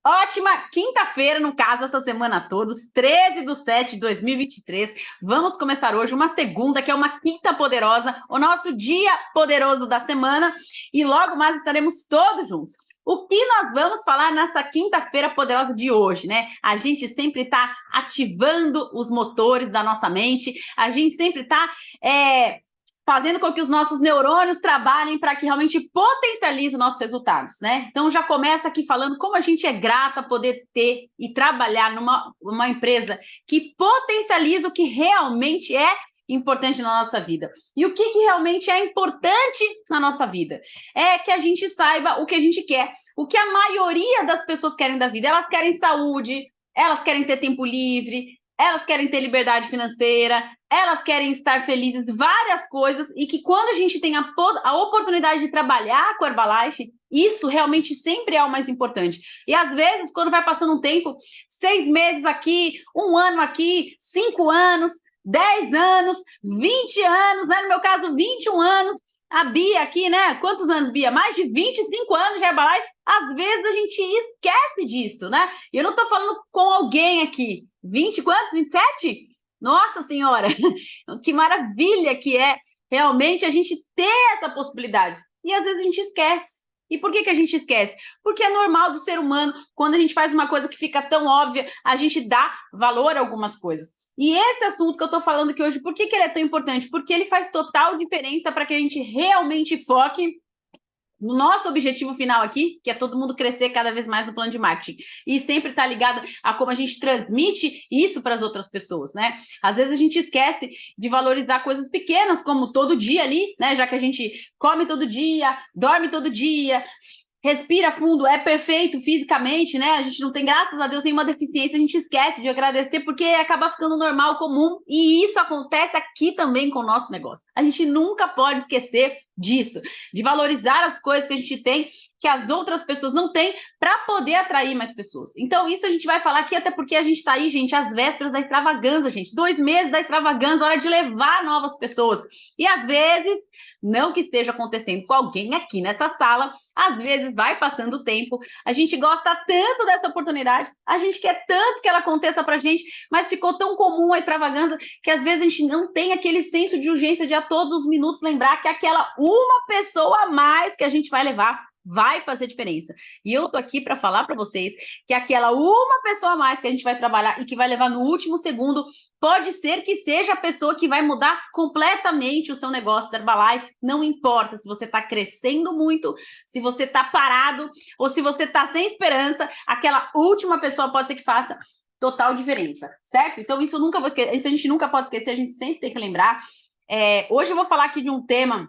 ótima quinta-feira, no caso, essa semana a todos, 13/7/2023. Vamos começar hoje uma segunda, que é uma quinta poderosa, o nosso dia poderoso da semana, e logo mais estaremos todos juntos. O que nós vamos falar nessa quinta-feira poderosa de hoje, né? A gente sempre está ativando os motores da nossa mente, a gente sempre está fazendo com que os nossos neurônios trabalhem para que realmente potencialize os nossos resultados, né? Então, já começa aqui falando como a gente é grata poder ter e trabalhar numa empresa que potencializa o que realmente é importante na nossa vida. E o que realmente é importante na nossa vida? É que a gente saiba o que a gente quer. O que a maioria das pessoas querem da vida. Elas querem saúde, elas querem ter tempo livre, elas querem ter liberdade financeira, elas querem estar felizes, várias coisas, e que quando a gente tem a oportunidade de trabalhar com a Herbalife, isso realmente sempre é o mais importante. E às vezes, quando vai passando um tempo, 6 meses aqui, 1 ano aqui, 5 anos, 10 anos, 20 anos, né? No meu caso, 21 anos, a Bia aqui, né? Quantos anos, Bia? Mais de 25 anos de Herbalife. Às vezes a gente esquece disso, né? E eu não tô falando com alguém aqui. 20 quantos? 27? Nossa Senhora! Que maravilha que é realmente a gente ter essa possibilidade. E às vezes a gente esquece. E por que a gente esquece? Porque é normal do ser humano, quando a gente faz uma coisa que fica tão óbvia, a gente dá valor a algumas coisas. E esse assunto que eu estou falando aqui hoje, por que ele é tão importante? Porque ele faz total diferença para que a gente realmente foque no nosso objetivo final aqui, que é todo mundo crescer cada vez mais no plano de marketing. E sempre tá ligado a como a gente transmite isso para as outras pessoas, né? Às vezes a gente esquece de valorizar coisas pequenas, como todo dia ali, né? Já que a gente come todo dia, dorme todo dia, respira fundo, é perfeito fisicamente, né? A gente não tem, graças a Deus, nenhuma deficiência, a gente esquece de agradecer porque acaba ficando normal, comum, e isso acontece aqui também com o nosso negócio. A gente nunca pode esquecer disso, de valorizar as coisas que a gente tem, que as outras pessoas não têm, para poder atrair mais pessoas. Então, isso a gente vai falar aqui, até porque a gente está aí, gente, às vésperas da extravagância, gente. 2 meses da extravagância, hora de levar novas pessoas. E às vezes, não que esteja acontecendo com alguém aqui nessa sala, às vezes vai passando o tempo, a gente gosta tanto dessa oportunidade, a gente quer tanto que ela aconteça pra gente, mas ficou tão comum a extravagância que às vezes a gente não tem aquele senso de urgência de a todos os minutos lembrar que aquela uma pessoa a mais que a gente vai levar vai fazer diferença. E eu tô aqui para falar para vocês que aquela uma pessoa a mais que a gente vai trabalhar e que vai levar no último segundo, pode ser que seja a pessoa que vai mudar completamente o seu negócio da Herbalife. Não importa se você está crescendo muito, se você está parado ou se você está sem esperança, aquela última pessoa pode ser que faça total diferença, certo? Então isso eu nunca vou esquecer, isso a gente nunca pode esquecer, a gente sempre tem que lembrar. Hoje eu vou falar aqui de um tema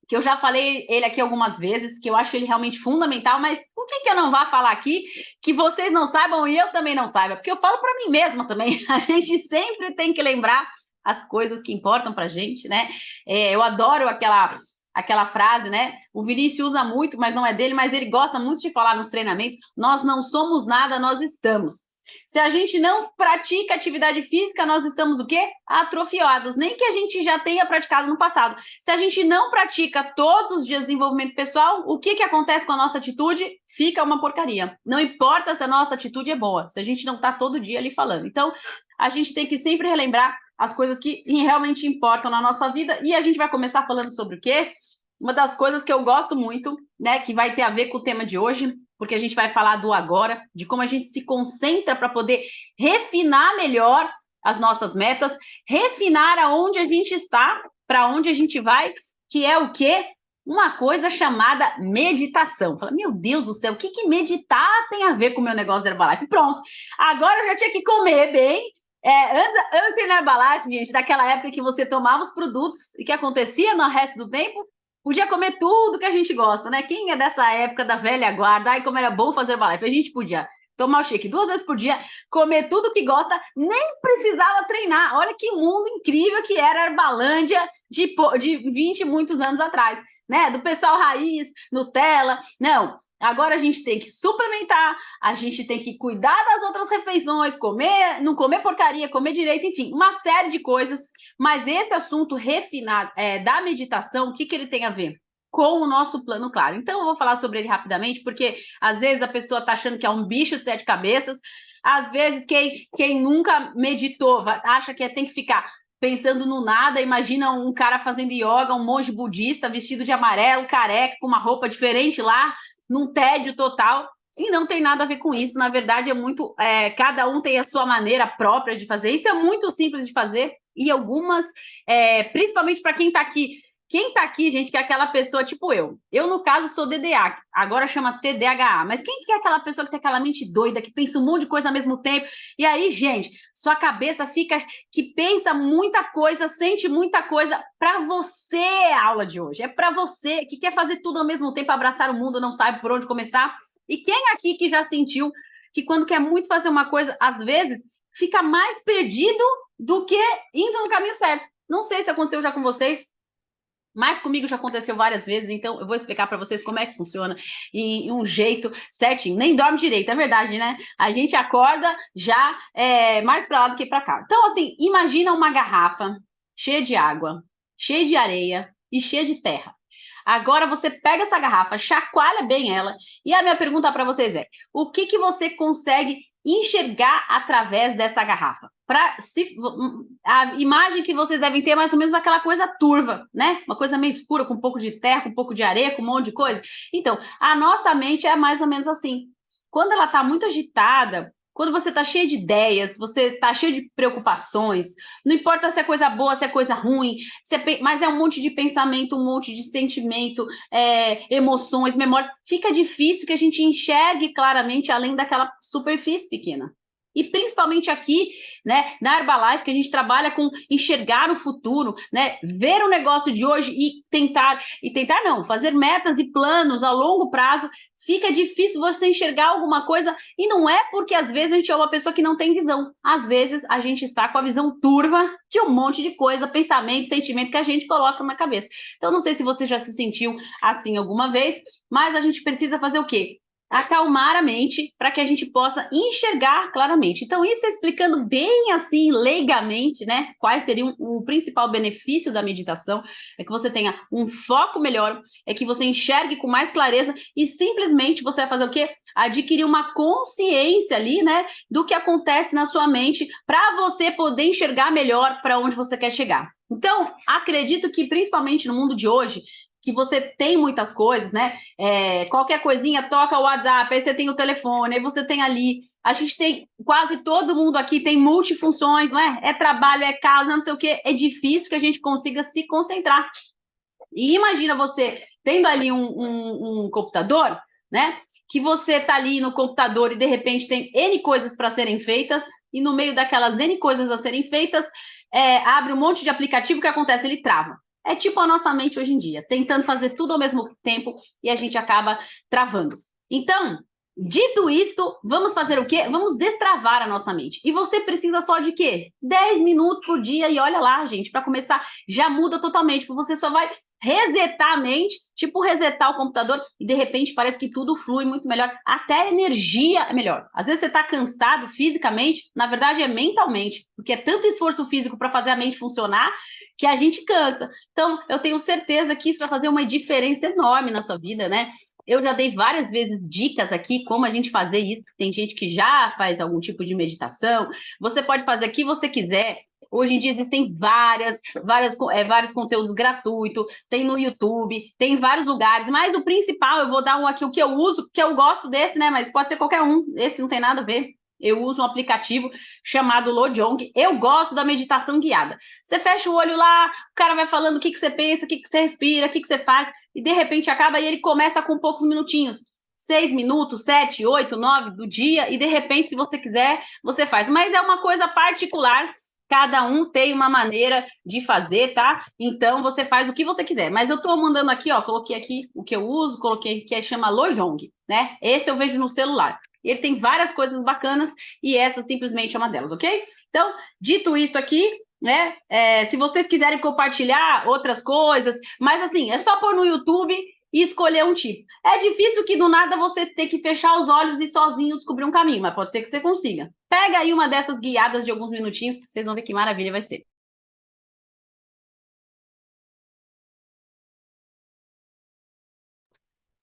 que eu já falei ele aqui algumas vezes, que eu acho ele realmente fundamental, mas por que eu não vou falar aqui que vocês não saibam e eu também não saiba? Porque eu falo para mim mesma também, a gente sempre tem que lembrar as coisas que importam para a gente, né? Eu adoro aquela frase, né? O Vinícius usa muito, mas não é dele, mas ele gosta muito de falar nos treinamentos, nós não somos nada, nós estamos. Se a gente não pratica atividade física, nós estamos o quê? Atrofiados, nem que a gente já tenha praticado no passado. Se a gente não pratica todos os dias desenvolvimento pessoal, o que acontece com a nossa atitude? Fica uma porcaria. Não importa se a nossa atitude é boa, se a gente não está todo dia ali falando. Então, a gente tem que sempre relembrar as coisas que realmente importam na nossa vida, e a gente vai começar falando sobre o quê? Uma das coisas que eu gosto muito, né, que vai ter a ver com o tema de hoje, porque a gente vai falar do agora, de como a gente se concentra para poder refinar melhor as nossas metas, refinar aonde a gente está, para onde a gente vai, que é o quê? Uma coisa chamada meditação. Fala, meu Deus do céu, o que meditar tem a ver com o meu negócio da Herbalife? Pronto, agora eu já tinha que comer bem. Antes eu entrei na Herbalife, gente, daquela época que você tomava os produtos e que acontecia no resto do tempo, podia comer tudo que a gente gosta, né? Quem é dessa época da velha guarda? Ai, como era bom fazer Herbalife. A gente podia tomar o shake 2 vezes por dia, comer tudo que gosta, nem precisava treinar. Olha que mundo incrível que era a Herbalândia de 20 e muitos anos atrás, né? Do pessoal raiz, Nutella. Não, agora a gente tem que suplementar, a gente tem que cuidar das outras refeições, comer, não comer porcaria, comer direito, enfim, uma série de coisas. Mas esse assunto refinado da meditação, o que ele tem a ver? com o nosso plano claro. Então, eu vou falar sobre ele rapidamente, porque às vezes a pessoa está achando que é um bicho de 7 cabeças, às vezes quem nunca meditou acha que tem que ficar pensando no nada, imagina um cara fazendo yoga, um monge budista vestido de amarelo, careca, com uma roupa diferente lá, num tédio total, e não tem nada a ver com isso. Na verdade, cada um tem a sua maneira própria de fazer. Isso é muito simples de fazer, e algumas, principalmente para quem está aqui. Quem está aqui, gente, que é aquela pessoa tipo eu. Eu, no caso, sou DDA, agora chama TDAH. Mas quem que é aquela pessoa que tem aquela mente doida, que pensa um monte de coisa ao mesmo tempo? E aí, gente, sua cabeça fica que pensa muita coisa, sente muita coisa. Para você a aula de hoje. É para você que quer fazer tudo ao mesmo tempo, abraçar o mundo, não sabe por onde começar. E quem aqui que já sentiu que quando quer muito fazer uma coisa, às vezes, fica mais perdido do que indo no caminho certo? Não sei se aconteceu já com vocês, mas comigo já aconteceu várias vezes, então eu vou explicar para vocês como é que funciona em um jeito certinho. Nem dorme direito, é verdade, né? A gente acorda já mais para lá do que para cá. Então, assim, imagina uma garrafa cheia de água, cheia de areia e cheia de terra. Agora você pega essa garrafa, chacoalha bem ela, e a minha pergunta para vocês é: o que você consegue enxergar através dessa garrafa? A imagem que vocês devem ter é mais ou menos aquela coisa turva, né? Uma coisa meio escura, com um pouco de terra, com um pouco de areia, com um monte de coisa. Então, a nossa mente é mais ou menos assim. Quando ela está muito agitada, quando você está cheio de ideias, você está cheio de preocupações, não importa se é coisa boa, se é coisa ruim, mas é um monte de pensamento, um monte de sentimento, emoções, memórias. Fica difícil que a gente enxergue claramente além daquela superfície pequena. E principalmente aqui, né, na Herbalife, que a gente trabalha com enxergar o futuro, né, ver o negócio de hoje e tentar não, fazer metas e planos a longo prazo, fica difícil você enxergar alguma coisa, e não é porque às vezes a gente é uma pessoa que não tem visão, às vezes a gente está com a visão turva de um monte de coisa, pensamento, sentimento que a gente coloca na cabeça. Então, não sei se você já se sentiu assim alguma vez, mas a gente precisa fazer o quê? Acalmar a mente para que a gente possa enxergar claramente. Então, isso explicando bem assim, leigamente, né? Quais seriam o principal benefício da meditação, é que você tenha um foco melhor, é que você enxergue com mais clareza e simplesmente você vai fazer o quê? Adquirir uma consciência ali, né? Do que acontece na sua mente para você poder enxergar melhor para onde você quer chegar. Então, acredito que principalmente no mundo de hoje, que você tem muitas coisas, né? Qualquer coisinha, toca o WhatsApp, aí você tem o telefone, aí você tem ali. A gente tem, quase todo mundo aqui tem multifunções, não é? É trabalho, é casa, não sei o quê. É difícil que a gente consiga se concentrar. E imagina você tendo ali um computador, né? Que você tá ali no computador e de repente tem N coisas para serem feitas, e no meio daquelas N coisas a serem feitas, abre um monte de aplicativo, o que acontece? Ele trava. É tipo a nossa mente hoje em dia, tentando fazer tudo ao mesmo tempo e a gente acaba travando. Então, dito isto, vamos fazer o quê? Vamos destravar a nossa mente. E você precisa só de quê? 10 minutos por dia, e olha lá, gente, para começar, já muda totalmente, porque você só vai resetar a mente, tipo resetar o computador, e de repente parece que tudo flui muito melhor, até a energia é melhor. Às vezes você está cansado fisicamente, na verdade é mentalmente, porque é tanto esforço físico para fazer a mente funcionar que a gente cansa. Então, eu tenho certeza que isso vai fazer uma diferença enorme na sua vida, né? Eu já dei várias vezes dicas aqui como a gente fazer isso. Tem gente que já faz algum tipo de meditação. Você pode fazer o que você quiser. Hoje em dia existem vários conteúdos gratuitos, tem no YouTube, tem em vários lugares, mas o principal, eu vou dar um aqui, o que eu uso, que eu gosto desse, né? Mas pode ser qualquer um, esse não tem nada a ver. Eu uso um aplicativo chamado Lojong. Eu gosto da meditação guiada. Você fecha o olho lá, o cara vai falando o que você pensa, o que você respira, o que você faz, e de repente acaba e ele começa com poucos minutinhos. 6 minutos, 7, 8, 9 do dia, e de repente, se você quiser, você faz. Mas é uma coisa particular, cada um tem uma maneira de fazer, tá? Então, você faz o que você quiser. Mas eu tô mandando aqui, ó, coloquei aqui o que eu uso, coloquei que chama Lojong, né? Esse eu vejo no celular. Ele tem várias coisas bacanas e essa simplesmente é uma delas, ok? Então, dito isso aqui, né? Se vocês quiserem compartilhar outras coisas, mas assim, é só pôr no YouTube e escolher um tipo. É difícil que do nada você ter que fechar os olhos e sozinho descobrir um caminho, mas pode ser que você consiga. Pega aí uma dessas guiadas de alguns minutinhos, vocês vão ver que maravilha vai ser.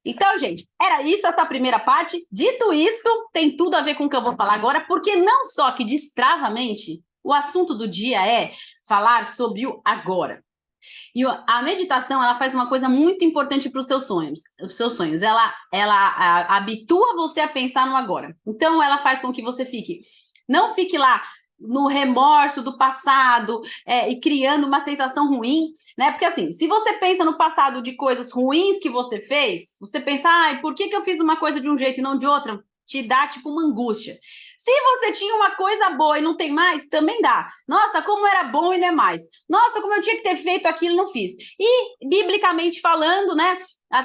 Então, gente, era isso essa primeira parte. Dito isto, tem tudo a ver com o que eu vou falar agora, porque não só que destrava a mente, o assunto do dia é falar sobre o agora. E a meditação, ela faz uma coisa muito importante para os seus sonhos. Os seus sonhos, ela habitua você a pensar no agora. Então, ela faz com que você não fique lá no remorso do passado e criando uma sensação ruim, né? Porque assim, se você pensa no passado de coisas ruins que você fez, você pensa, ai, por que eu fiz uma coisa de um jeito e não de outra? Te dá tipo uma angústia. Se você tinha uma coisa boa e não tem mais, também dá. Nossa, como era bom e não é mais. Nossa, como eu tinha que ter feito aquilo e não fiz. E, biblicamente falando, né,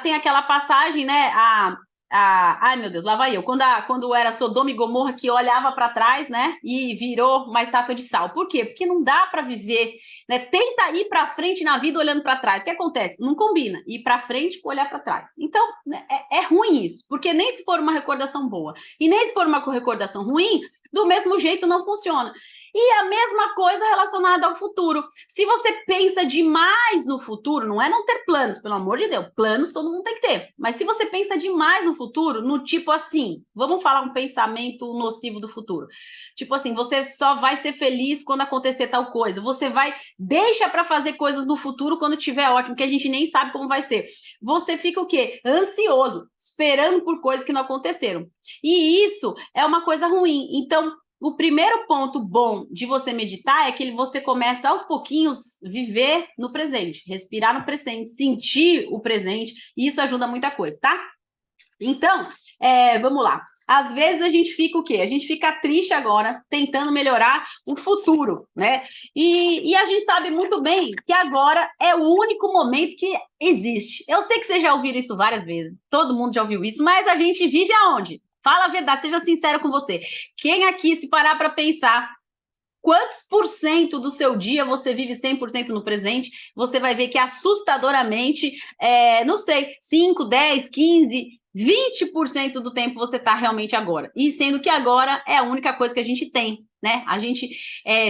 tem aquela passagem, né, ai, meu Deus, lá vai eu. Quando era Sodoma e Gomorra, que olhava para trás, né, e virou uma estátua de sal. Por quê? Porque não dá para viver, né? Tenta ir para frente na vida olhando para trás. O que acontece? Não combina. Ir para frente com olhar para trás. Então, é ruim isso, porque nem se for uma recordação boa e nem se for uma recordação ruim, do mesmo jeito não funciona. E a mesma coisa relacionada ao futuro. Se você pensa demais no futuro, não é não ter planos, pelo amor de Deus, planos todo mundo tem que ter. Mas se você pensa demais no futuro, no tipo assim, vamos falar um pensamento nocivo do futuro. Tipo assim, você só vai ser feliz quando acontecer tal coisa. Você deixa para fazer coisas no futuro quando tiver ótimo, que a gente nem sabe como vai ser. Você fica o quê? Ansioso, esperando por coisas que não aconteceram. E isso é uma coisa ruim. Então, o primeiro ponto bom de você meditar é que você começa aos pouquinhos viver no presente, respirar no presente, sentir o presente, e isso ajuda muita coisa, tá? Então, vamos lá. Às vezes a gente fica o quê? A gente fica triste agora, tentando melhorar o futuro, né? E a gente sabe muito bem que agora é o único momento que existe. Eu sei que vocês já ouviram isso várias vezes, todo mundo já ouviu isso, mas a gente vive aonde? Fala a verdade, seja sincero com você. Quem aqui, se parar para pensar, quantos por cento do seu dia você vive 100% no presente, você vai ver que assustadoramente, não sei, 5, 10, 15, 20% do tempo você está realmente agora. E sendo que agora é a única coisa que a gente tem, né? A gente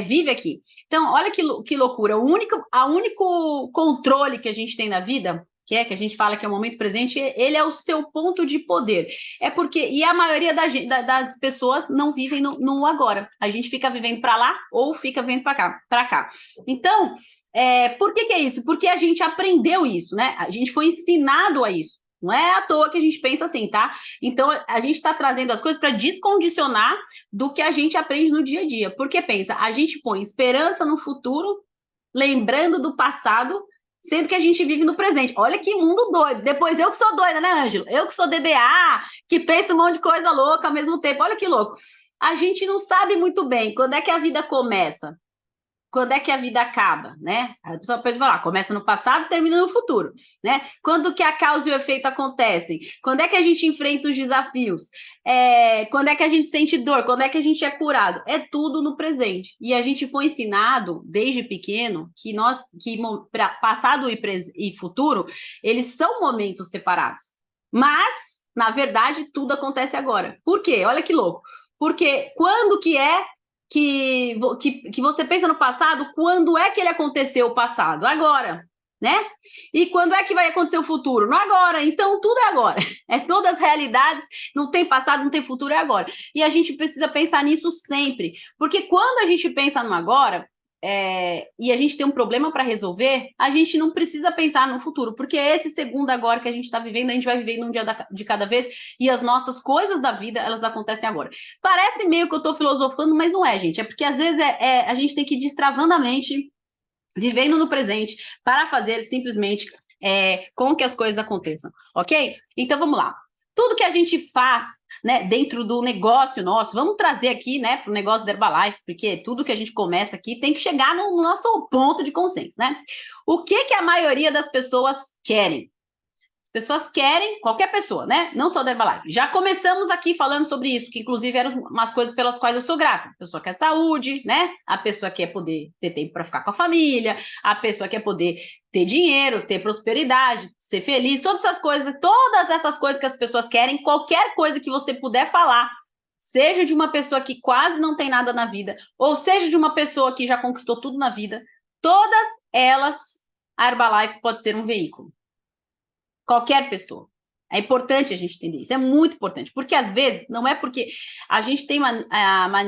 vive aqui. Então, olha que loucura. O único controle que a gente tem na vida, que a gente fala que é o momento presente, ele é o seu ponto de poder. E a maioria das pessoas não vivem no agora. A gente fica vivendo para lá ou fica vivendo para cá. Então, por que é isso? Porque a gente aprendeu isso, né? A gente foi ensinado a isso. Não é à toa que a gente pensa assim, tá? Então, a gente está trazendo as coisas para descondicionar do que a gente aprende no dia a dia. Porque pensa, a gente põe esperança no futuro, lembrando do passado, sendo que a gente vive no presente. Olha que mundo doido. Depois eu que sou doida, né, Ângelo? Eu que sou DDA, que pensa um monte de coisa louca ao mesmo tempo. Olha que louco. A gente não sabe muito bem quando é que a vida começa, quando é que a vida acaba, né? A pessoa pode falar, começa no passado, termina no futuro, né? Quando que a causa e o efeito acontecem? Quando é que a gente enfrenta os desafios? Quando é que a gente sente dor? Quando é que a gente é curado? É tudo no presente. E a gente foi ensinado, desde pequeno, que passado e futuro, eles são momentos separados. Mas, na verdade, tudo acontece agora. Por quê? Olha que louco. Porque quando que você pensa no passado, quando é que ele aconteceu o passado? Agora, né? E quando é que vai acontecer o futuro? No agora. Então, tudo é agora. É todas as realidades, não tem passado, não tem futuro, é agora. E a gente precisa pensar nisso sempre. Porque quando a gente pensa no agora, e a gente tem um problema para resolver, a gente não precisa pensar no futuro, porque esse segundo agora que a gente está vivendo, a gente vai vivendo um dia de cada vez, e as nossas coisas da vida, elas acontecem agora. Parece meio que eu estou filosofando, mas não é, gente. É porque às vezes a gente tem que ir destravando a mente, vivendo no presente, para fazer simplesmente com que as coisas aconteçam, ok? Então vamos lá. Tudo que a gente faz, né, dentro do negócio nosso, vamos trazer aqui, né, para o negócio da Herbalife, porque tudo que a gente começa aqui tem que chegar no nosso ponto de consenso, né? O que a maioria das pessoas querem? Pessoas querem, qualquer pessoa, né? Não só da Herbalife. Já começamos aqui falando sobre isso, que inclusive eram umas coisas pelas quais eu sou grata. A pessoa quer saúde, né? A pessoa quer poder ter tempo para ficar com a família, a pessoa quer poder ter dinheiro, ter prosperidade, ser feliz, todas essas coisas que as pessoas querem, qualquer coisa que você puder falar, seja de uma pessoa que quase não tem nada na vida, ou seja de uma pessoa que já conquistou tudo na vida, todas elas, a Herbalife pode ser um veículo. Qualquer pessoa. É importante a gente entender isso, é muito importante, porque às vezes não é porque a gente tem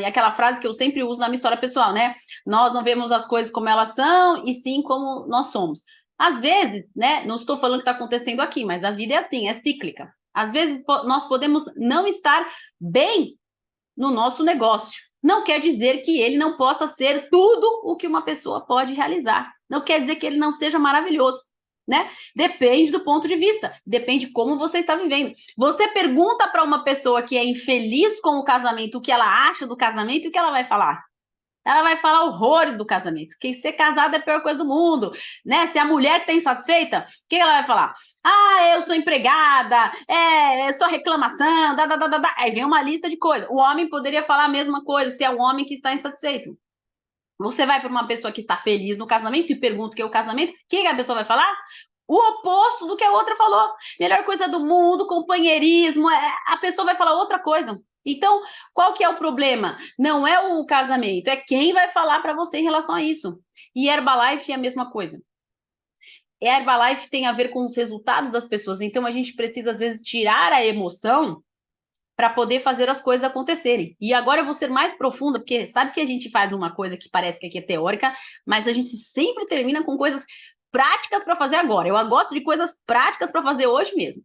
aquela frase que eu sempre uso na minha história pessoal, né? Nós não vemos as coisas como elas são, e sim como nós somos. Às vezes, né? Não estou falando que está acontecendo aqui, mas a vida é assim, é cíclica. Às vezes nós podemos não estar bem no nosso negócio. Não quer dizer que ele não possa ser tudo o que uma pessoa pode realizar. Não quer dizer que ele não seja maravilhoso. Né? Depende do ponto de vista, depende como você está vivendo. Você pergunta para uma pessoa que é infeliz com o casamento o que ela acha do casamento e o que ela vai falar? Ela vai falar horrores do casamento, que ser casada é a pior coisa do mundo, né? Se a mulher está insatisfeita, o que ela vai falar? Ah, eu sou empregada, é só reclamação, Aí vem uma lista de coisas. O homem poderia falar a mesma coisa, se é o homem que está insatisfeito. Você vai para uma pessoa que está feliz no casamento e pergunta o que é o casamento, o que a pessoa vai falar? O oposto do que a outra falou. Melhor coisa do mundo, companheirismo, a pessoa vai falar outra coisa. Então, qual que é o problema? Não é o casamento, é quem vai falar para você em relação a isso. E Herbalife é a mesma coisa. Herbalife tem a ver com os resultados das pessoas, então a gente precisa, às vezes, tirar a emoção para poder fazer as coisas acontecerem. E agora eu vou ser mais profunda, porque sabe que a gente faz uma coisa que parece que aqui é teórica, mas a gente sempre termina com coisas práticas para fazer agora. Eu gosto de coisas práticas para fazer hoje mesmo.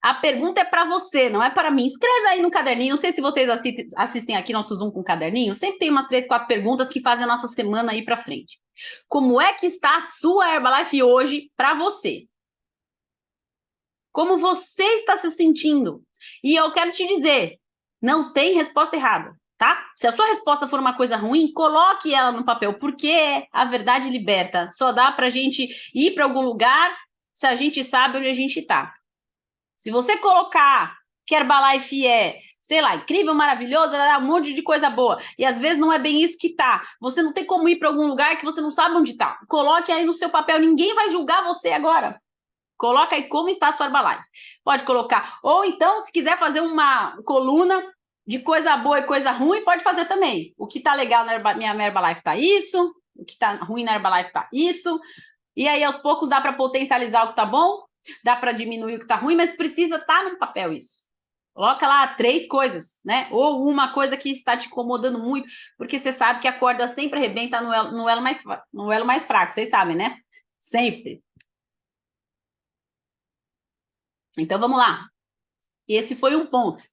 A pergunta é para você, não é para mim. Escreve aí no caderninho. Não sei se vocês assistem aqui nosso Zoom com caderninho. Sempre tem umas 3, 4 perguntas que fazem a nossa semana ir para frente. Como é que está a sua Herbalife hoje para você? Como você está se sentindo? E eu quero te dizer, não tem resposta errada, tá? Se a sua resposta for uma coisa ruim, coloque ela no papel, porque a verdade liberta. Só dá pra gente ir para algum lugar se a gente sabe onde a gente tá. Se você colocar que Herbalife é, sei lá, incrível, maravilhoso, um monte de coisa boa, e às vezes não é bem isso que tá. Você não tem como ir para algum lugar que você não sabe onde tá. Coloque aí no seu papel, ninguém vai julgar você agora. Coloca aí como está a sua Herbalife. Pode colocar. Ou então, se quiser fazer uma coluna de coisa boa e coisa ruim, pode fazer também. O que está legal na minha Herbalife está isso, o que está ruim na Herbalife está isso. E aí, aos poucos, dá para potencializar o que está bom, dá para diminuir o que está ruim, mas precisa estar no papel isso. Coloca lá 3 coisas, né? Ou uma coisa que está te incomodando muito, porque você sabe que a corda sempre arrebenta no elo mais fraco, vocês sabem, né? Sempre. Então, vamos lá. Esse foi um ponto.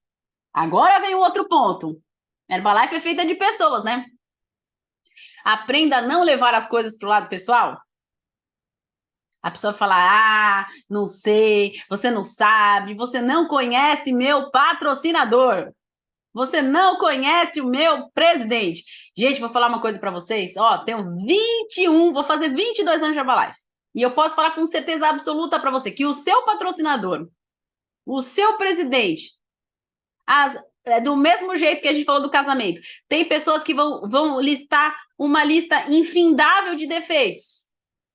Agora vem o outro ponto. Herbalife é feita de pessoas, né? Aprenda a não levar as coisas para o lado pessoal. A pessoa fala, não sei, você não sabe, você não conhece meu patrocinador. Você não conhece o meu presidente. Gente, vou falar uma coisa para vocês. Ó, tenho 21, vou fazer 22 anos de Herbalife. E eu posso falar com certeza absoluta para você que o seu patrocinador, o seu presidente, do mesmo jeito que a gente falou do casamento, tem pessoas que vão listar uma lista infindável de defeitos,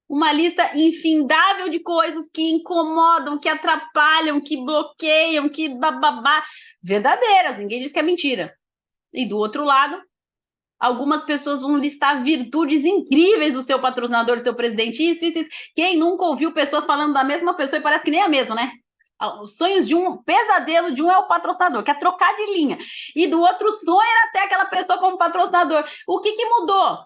uma lista infindável de coisas que incomodam, que atrapalham, que bloqueiam, que bababá, verdadeiras, ninguém diz que é mentira. E do outro lado, algumas pessoas vão listar virtudes incríveis do seu patrocinador, do seu presidente, isso. Quem nunca ouviu pessoas falando da mesma pessoa e parece que nem a mesma, né? Os sonhos de um, pesadelo de um é o patrocinador, quer trocar de linha. E do outro sonho era até aquela pessoa como patrocinador. O que mudou?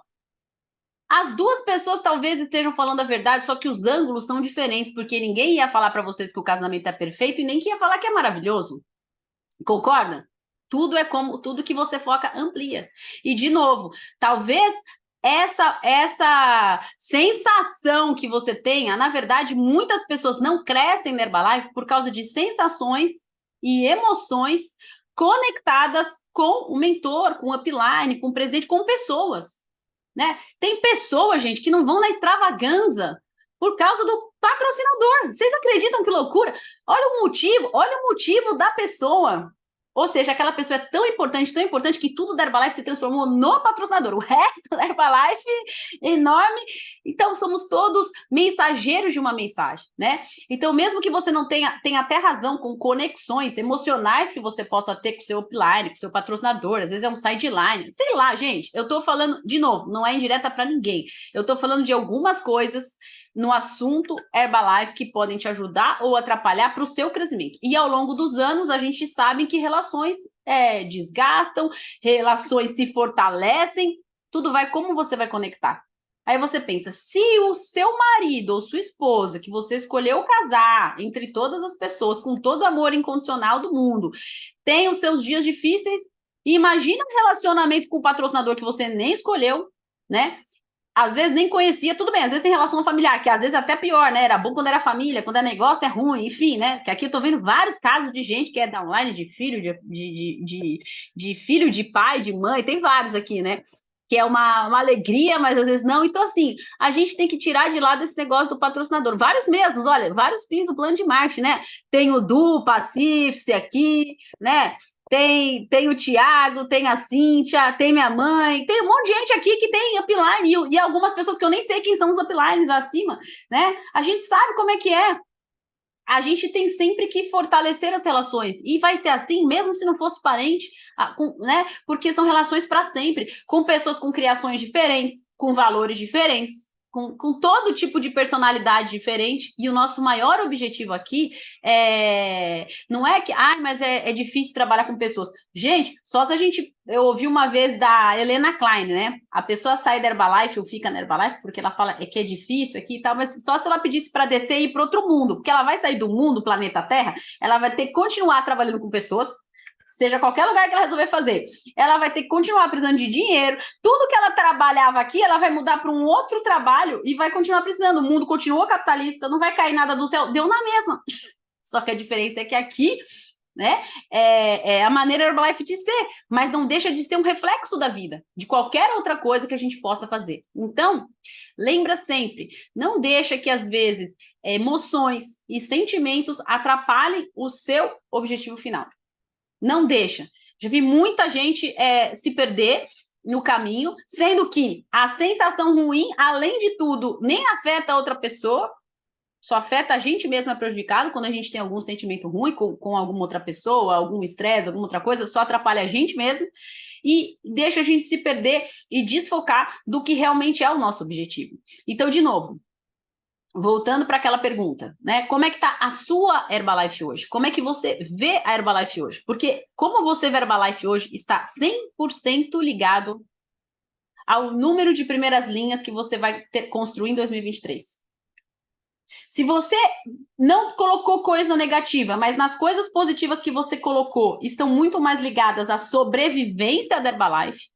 As duas pessoas talvez estejam falando a verdade, só que os ângulos são diferentes, porque ninguém ia falar para vocês que o casamento é perfeito e nem que ia falar que é maravilhoso. Concorda? Tudo que você foca amplia. E, de novo, talvez essa sensação que você tenha, na verdade, muitas pessoas não crescem na Herbalife por causa de sensações e emoções conectadas com o mentor, com o upline, com o presidente, com pessoas, né? Tem pessoas, gente, que não vão na extravaganza por causa do patrocinador. Vocês acreditam que loucura? Olha o motivo da pessoa. Ou seja, aquela pessoa é tão importante, que tudo da Herbalife se transformou no patrocinador. O resto da Herbalife, enorme. Então, somos todos mensageiros de uma mensagem, né? Então, mesmo que você não tenha até razão com conexões emocionais que você possa ter com o seu upline, com o seu patrocinador, às vezes é um sideline, sei lá, gente, eu tô falando, de novo, não é indireta para ninguém. Eu tô falando de algumas coisas no assunto Herbalife que podem te ajudar ou atrapalhar para o seu crescimento. E ao longo dos anos, a gente sabe que relações desgastam, relações se fortalecem, tudo vai como você vai conectar. Aí você pensa, se o seu marido ou sua esposa, que você escolheu casar entre todas as pessoas, com todo o amor incondicional do mundo, tem os seus dias difíceis, imagina um relacionamento com o patrocinador que você nem escolheu, né? Às vezes nem conhecia, tudo bem, às vezes tem relação familiar, que às vezes é até pior, né? Era bom quando era família, quando é negócio é ruim, enfim, né? Que aqui eu tô vendo vários casos de gente que é downline de filho, de filho, de pai, de mãe, tem vários aqui, né? Que é uma alegria, mas às vezes não. Então, assim, a gente tem que tirar de lado esse negócio do patrocinador. Vários mesmos, olha, vários pins do plano de marketing, né? Tem o Du, Pacifice aqui, né? Tem o Tiago, tem a Cíntia, tem minha mãe, tem um monte de gente aqui que tem upline e algumas pessoas que eu nem sei quem são os uplines acima, né? A gente sabe como é que é. A gente tem sempre que fortalecer as relações e vai ser assim, mesmo se não fosse parente, né? Porque são relações para sempre, com pessoas com criações diferentes, com valores diferentes, com todo tipo de personalidade diferente, e o nosso maior objetivo aqui não é que, mas é difícil trabalhar com pessoas. Gente, só se a gente, eu ouvi uma vez da Helena Klein, né? A pessoa sai da Herbalife ou fica na Herbalife porque ela fala que é difícil aqui e tal, mas só se ela pedisse para deter e ir para outro mundo, porque ela vai sair do mundo, planeta Terra, ela vai ter que continuar trabalhando com pessoas, seja qualquer lugar que ela resolver fazer, ela vai ter que continuar precisando de dinheiro, tudo que ela trabalhava aqui, ela vai mudar para um outro trabalho e vai continuar precisando, o mundo continua capitalista, não vai cair nada do céu, deu na mesma, só que a diferença é que aqui, né, é a maneira Herbalife de ser, mas não deixa de ser um reflexo da vida, de qualquer outra coisa que a gente possa fazer. Então, lembra sempre, não deixa que às vezes emoções e sentimentos atrapalhem o seu objetivo final. Não deixa. Já vi muita gente se perder no caminho, sendo que a sensação ruim, além de tudo, nem afeta a outra pessoa, só afeta a gente mesmo, é prejudicado quando a gente tem algum sentimento ruim com alguma outra pessoa, algum estresse, alguma outra coisa, só atrapalha a gente mesmo e deixa a gente se perder e desfocar do que realmente é o nosso objetivo. Então, de novo, voltando para aquela pergunta, né? Como é que está a sua Herbalife hoje? Como é que você vê a Herbalife hoje? Porque como você vê a Herbalife hoje está 100% ligado ao número de primeiras linhas que você vai construir em 2023. Se você não colocou coisa negativa, mas nas coisas positivas que você colocou estão muito mais ligadas à sobrevivência da Herbalife.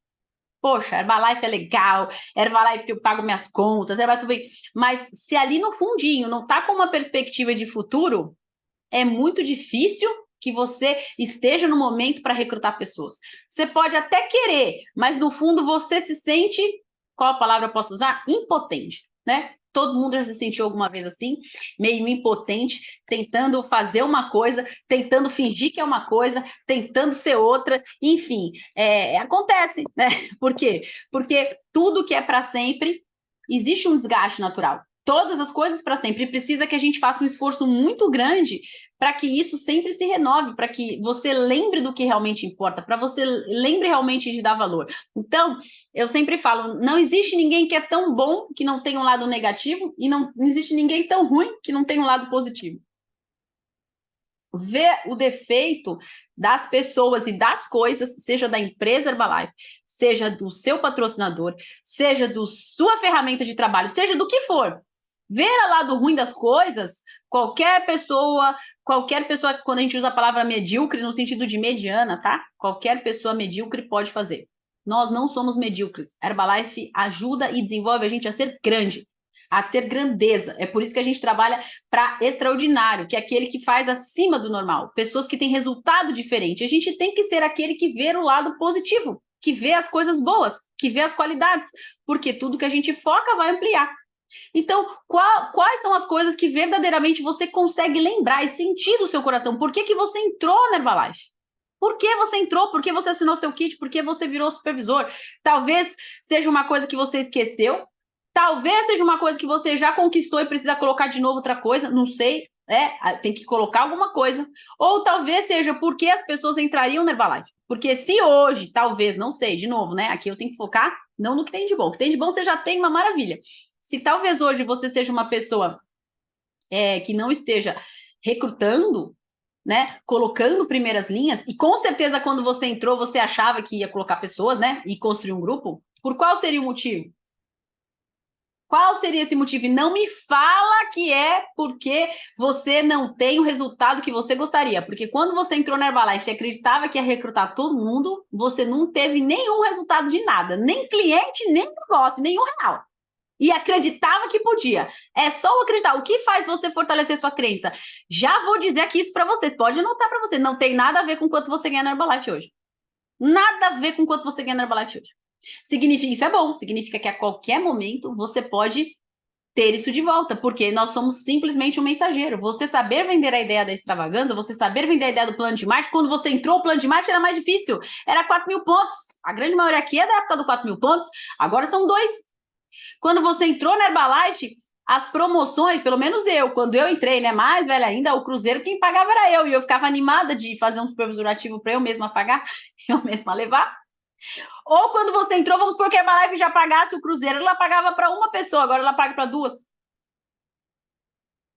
Poxa, Herbalife é legal, Herbalife que eu pago minhas contas, Herbalife, mas se ali no fundinho não está com uma perspectiva de futuro, é muito difícil que você esteja no momento para recrutar pessoas. Você pode até querer, mas no fundo você se sente, qual a palavra eu posso usar? Impotente, né? Todo mundo já se sentiu alguma vez assim, meio impotente, tentando fazer uma coisa, tentando fingir que é uma coisa, tentando ser outra, enfim, acontece, né? Por quê? Porque tudo que é para sempre, existe um desgaste natural. Todas as coisas para sempre. E precisa que a gente faça um esforço muito grande para que isso sempre se renove, para que você lembre do que realmente importa, para você lembre realmente de dar valor. Então, eu sempre falo, não existe ninguém que é tão bom que não tem um lado negativo e não existe ninguém tão ruim que não tem um lado positivo. Ver o defeito das pessoas e das coisas, seja da empresa Herbalife, seja do seu patrocinador, seja da sua ferramenta de trabalho, seja do que for. Ver o lado ruim das coisas, qualquer pessoa, quando a gente usa a palavra medíocre no sentido de mediana, tá? Qualquer pessoa medíocre pode fazer. Nós não somos medíocres. Herbalife ajuda e desenvolve a gente a ser grande, a ter grandeza. É por isso que a gente trabalha para extraordinário, que é aquele que faz acima do normal. Pessoas que têm resultado diferente. A gente tem que ser aquele que vê o lado positivo, que vê as coisas boas, que vê as qualidades, porque tudo que a gente foca vai ampliar. Então, quais são as coisas que verdadeiramente você consegue lembrar e sentir do seu coração? Por que você entrou na Herbalife? Por que você entrou? Por que você assinou seu kit? Por que você virou supervisor? Talvez seja uma coisa que você esqueceu, talvez seja uma coisa que você já conquistou e precisa colocar de novo outra coisa, não sei, tem que colocar alguma coisa. Ou talvez seja porque as pessoas entrariam na Herbalife. Porque se hoje, talvez, não sei, de novo, né? Aqui eu tenho que focar não no que tem de bom. O que tem de bom você já tem, uma maravilha. Se talvez hoje você seja uma pessoa que não esteja recrutando, né, colocando primeiras linhas, e com certeza quando você entrou, você achava que ia colocar pessoas, né, e construir um grupo, por qual seria o motivo? Qual seria esse motivo? E não me fala que é porque você não tem o resultado que você gostaria. Porque quando você entrou na Herbalife e acreditava que ia recrutar todo mundo, você não teve nenhum resultado de nada. Nem cliente, nem negócio, nenhum real. E acreditava que podia. É só acreditar. O que faz você fortalecer sua crença? Já vou dizer aqui isso para você. Pode anotar para você. Não tem nada a ver com quanto você ganha na Herbalife hoje. Nada a ver com quanto você ganha na Herbalife hoje. Significa, isso é bom. Significa que a qualquer momento você pode ter isso de volta, porque nós somos simplesmente um mensageiro. Você saber vender a ideia da extravagância, você saber vender a ideia do plano de marketing, quando você entrou, o plano de marketing era mais difícil, era 4.000 pontos. A grande maioria aqui é da época do 4.000 pontos, agora são 2. Quando você entrou na Herbalife, as promoções, pelo menos eu, quando eu entrei, né, mais velha ainda, o Cruzeiro quem pagava era eu, e eu ficava animada de fazer um supervisorativo para eu mesma pagar, eu mesma levar. Ou quando você entrou, vamos supor que a Herbalife já pagasse o Cruzeiro, ela pagava para uma pessoa, agora ela paga para 2.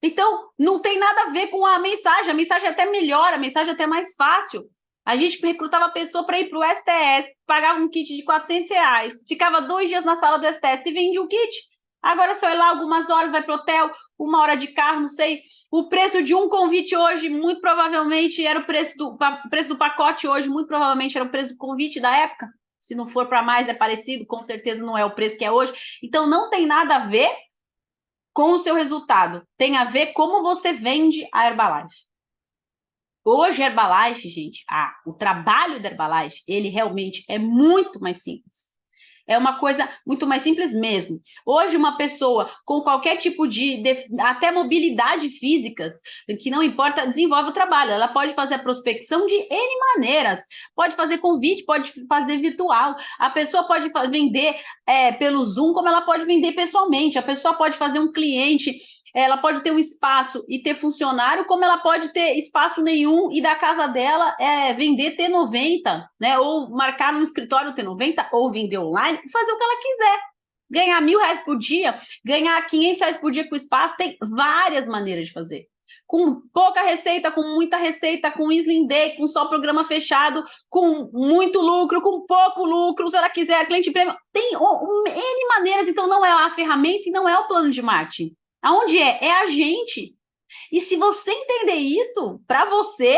Então, não tem nada a ver com a mensagem é até melhor, a mensagem é até mais fácil. A gente recrutava a pessoa para ir para o STS, pagava um kit de R$ 400, ficava 2 dias na sala do STS e vendia o kit. Agora é só ir lá algumas horas, vai para o hotel, 1 hora de carro, não sei. O preço de um convite hoje, muito provavelmente, era o preço do pacote hoje, muito provavelmente era o preço do convite da época. Se não for para mais, é parecido, com certeza não é o preço que é hoje. Então, não tem nada a ver com o seu resultado. Tem a ver como você vende a Herbalife. Hoje, a Herbalife, gente, o trabalho da Herbalife, ele realmente é muito mais simples. É uma coisa muito mais simples mesmo. Hoje, uma pessoa com qualquer tipo de até mobilidade físicas, que não importa, desenvolve o trabalho. Ela pode fazer a prospecção de N maneiras. Pode fazer convite, pode fazer virtual. A pessoa pode vender pelo Zoom, como ela pode vender pessoalmente. A pessoa pode fazer um cliente, ela pode ter um espaço e ter funcionário, como ela pode ter espaço nenhum e da casa dela vender T90, né? Ou marcar no escritório T90, ou vender online, fazer o que ela quiser. Ganhar R$ 1.000 por dia, ganhar R$ 500 por dia com espaço, tem várias maneiras de fazer. Com pouca receita, com muita receita, com Slim Day, com só programa fechado, com muito lucro, com pouco lucro, se ela quiser cliente prêmio. Tem N maneiras, então não é a ferramenta e não é o plano de marketing. Aonde é? É a gente. E se você entender isso, para você